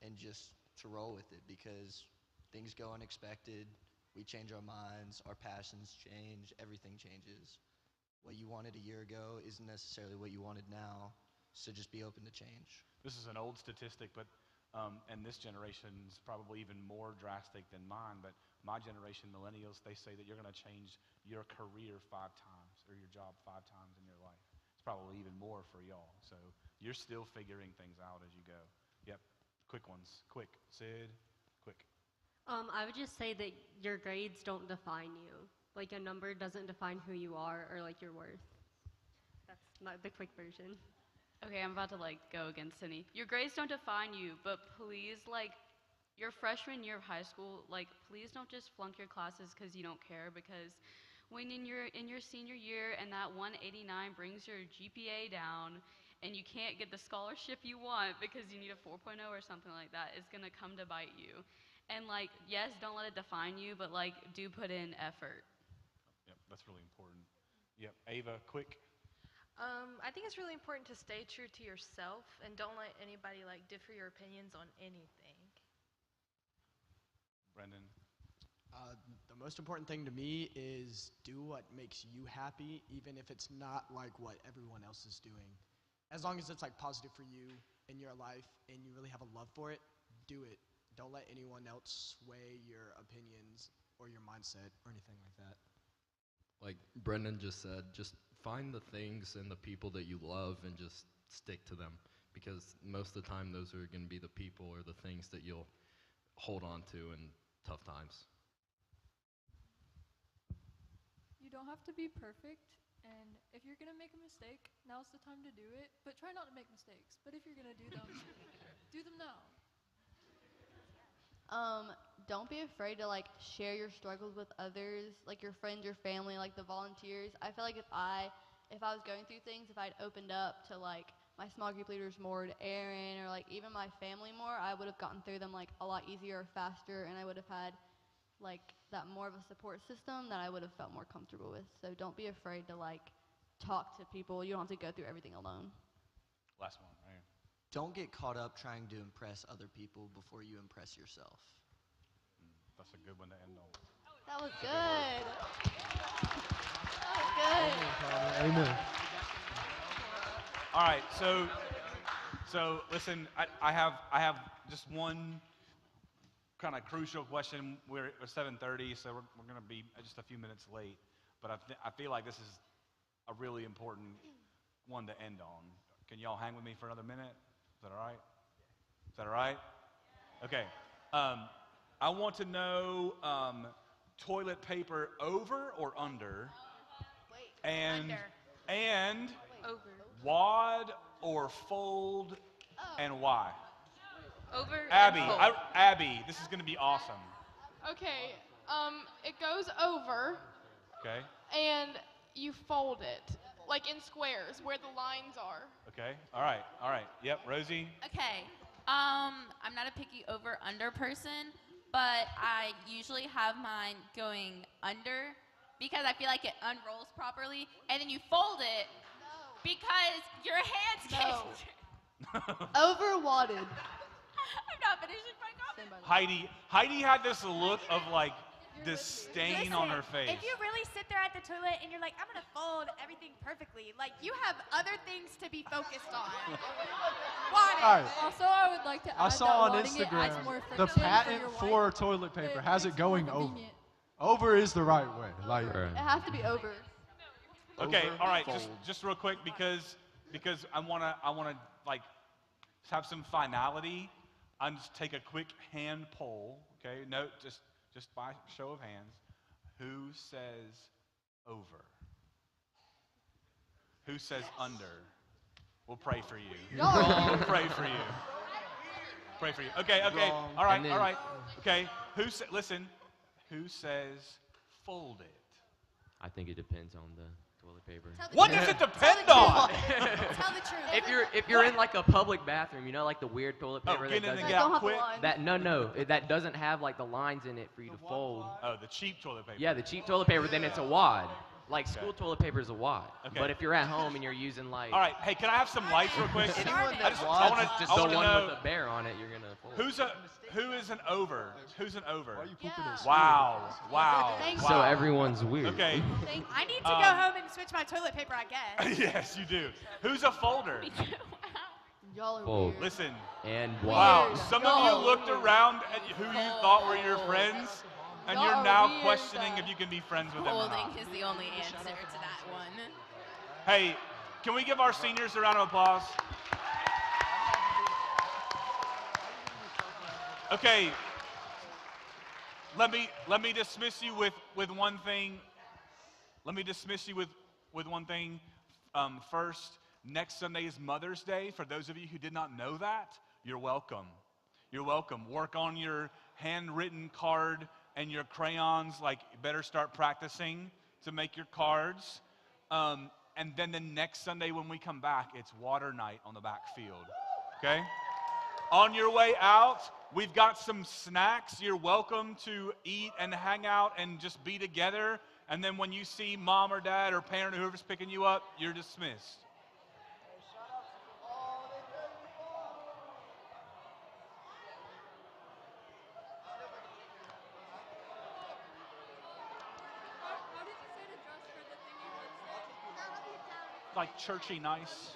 and just to roll with it, because things go unexpected. We change our minds, our passions change, everything changes. What you wanted a year ago isn't necessarily what you wanted now, so just be open to change. This is an old statistic, but and this generation's probably even more drastic than mine, but my generation, millennials, they say that you're going to change your career 5 times, or your job 5 times in your life. It's probably even more for y'all. So you're still figuring things out as you go. Yep. Quick ones. Quick. Sid, quick. I would just say that your grades don't define you. Like, a number doesn't define who you are or like your worth. That's not the quick version. Okay, I'm about to like go against Cindy. Your grades don't define you, but please, like, your freshman year of high school, like, please don't just flunk your classes because you don't care, because when in your senior year and that 189 brings your GPA down and you can't get the scholarship you want because you need a 4.0 or something like that, it's going to come to bite you. And like, yes, don't let it define you, but like, do put in effort. Yep, that's really important. Yep, Ava, quick. I think it's really important to stay true to yourself and don't let anybody like differ your opinions on anything. Brendan. The most important thing to me is do what makes you happy, even if it's not like what everyone else is doing. As long as it's like positive for you in your life and you really have a love for it, do it. Don't let anyone else sway your opinions or your mindset or anything like that. Like Brendan just said, just find the things and the people that you love and just stick to them, because most of the time those are going to be the people or the things that you'll hold on to in tough times. You don't have to be perfect, and if you're going to make a mistake, now's the time to do it, but try not to make mistakes. But if you're going to do them, do them now. don't be afraid to like share your struggles with others, like your friends, your family, like the volunteers. I feel like if I was going through things, if I'd opened up to like my small group leaders more, to Aaron, or like even my family more, I would have gotten through them like a lot easier or faster, and I would have had like that more of a support system that I would have felt more comfortable with. So don't be afraid to like talk to people. You don't have to go through everything alone. Last one, right here. Don't get caught up trying to impress other people before you impress yourself. That's a good one to end on. That was That's good. That was good. Amen. All right, so listen, I have just one kind of crucial question. We're 7:30, so we're going to be just a few minutes late. But I feel like this is a really important one to end on. Can y'all hang with me for another minute? Is that all right? Is that all right? Okay. I want to know toilet paper over or under, and Over. wad or fold, and why? Over. Abby, and fold. Abby, this is going to be awesome. Okay, it goes over, Okay. and you fold it, like in squares where the lines are. Okay. All right. Yep. Rosie. Okay. I'm not a picky over/under person, but I usually have mine going under because I feel like it unrolls properly, and then you fold it because your hands can't. Over-wadded. I'm not finishing my comment. Heidi had this look of like disdain on her face. If you really sit there at the toilet and you're like, I'm gonna fold everything perfectly, like you have other things to be focused on. Wadding. All right. Also, I would like to add I saw that on wadding it adds Instagram more the friction patent for your for toilet paper has it makes it more going over. convenient. Over is the right way. Like It has to be over. Okay, Over, all right, fold. just real quick because I wanna like have some finality. I'm just take a quick hand poll. Okay, no, just by show of hands, who says over? Who says under? We'll pray for you. Wrong. We'll pray for you. Pray for you. Okay. Wrong. All right. And then- All right. Okay. Listen. Who says fold it? I think it depends on the toilet paper. What does it depend on? Tell the truth. If you're in like a public bathroom, you know, like the weird toilet Oh, paper get that in and doesn't get out quick. that doesn't have like the lines in it for you to fold. Oh, the cheap toilet paper. Yeah, the cheap toilet paper, then it's a wad. Like school toilet paper is a wad. Okay. But if you're at home and you're using like All right. Hey, can I have some lights real quick? Anyone I that just wads wanna, is just I the wanna one know with a bear on it, you're gonna fold. who is an over? Who's an over? Why are you pooping in Wow. Wow. Thanks. Wow. So everyone's weird. Okay. I need to go home and switch my toilet paper, I guess. Yes, you do. Who's a folder? Y'all are Fold. weird. Listen. And Wow. Weird. Some of Y'all you looked weird. around at who you thought were your friends, and Y'all you're are now weird, questioning though. if you can be friends with them or Folding not. is the only answer to that one. Hey, can we give our seniors a round of applause? Okay. Let me dismiss you with one thing. Let me dismiss you with one thing. First, next Sunday is Mother's Day. For those of you who did not know that, you're welcome. You're welcome. Work on your handwritten card and your crayons. Like, you better start practicing to make your cards. And then the next Sunday when we come back, it's water night on the back field. Okay? On your way out, we've got some snacks. You're welcome to eat and hang out and just be together. And then when you see mom or dad or parent or whoever's picking you up, you're dismissed. How did you say to dress for the thing you once said? Like churchy nice.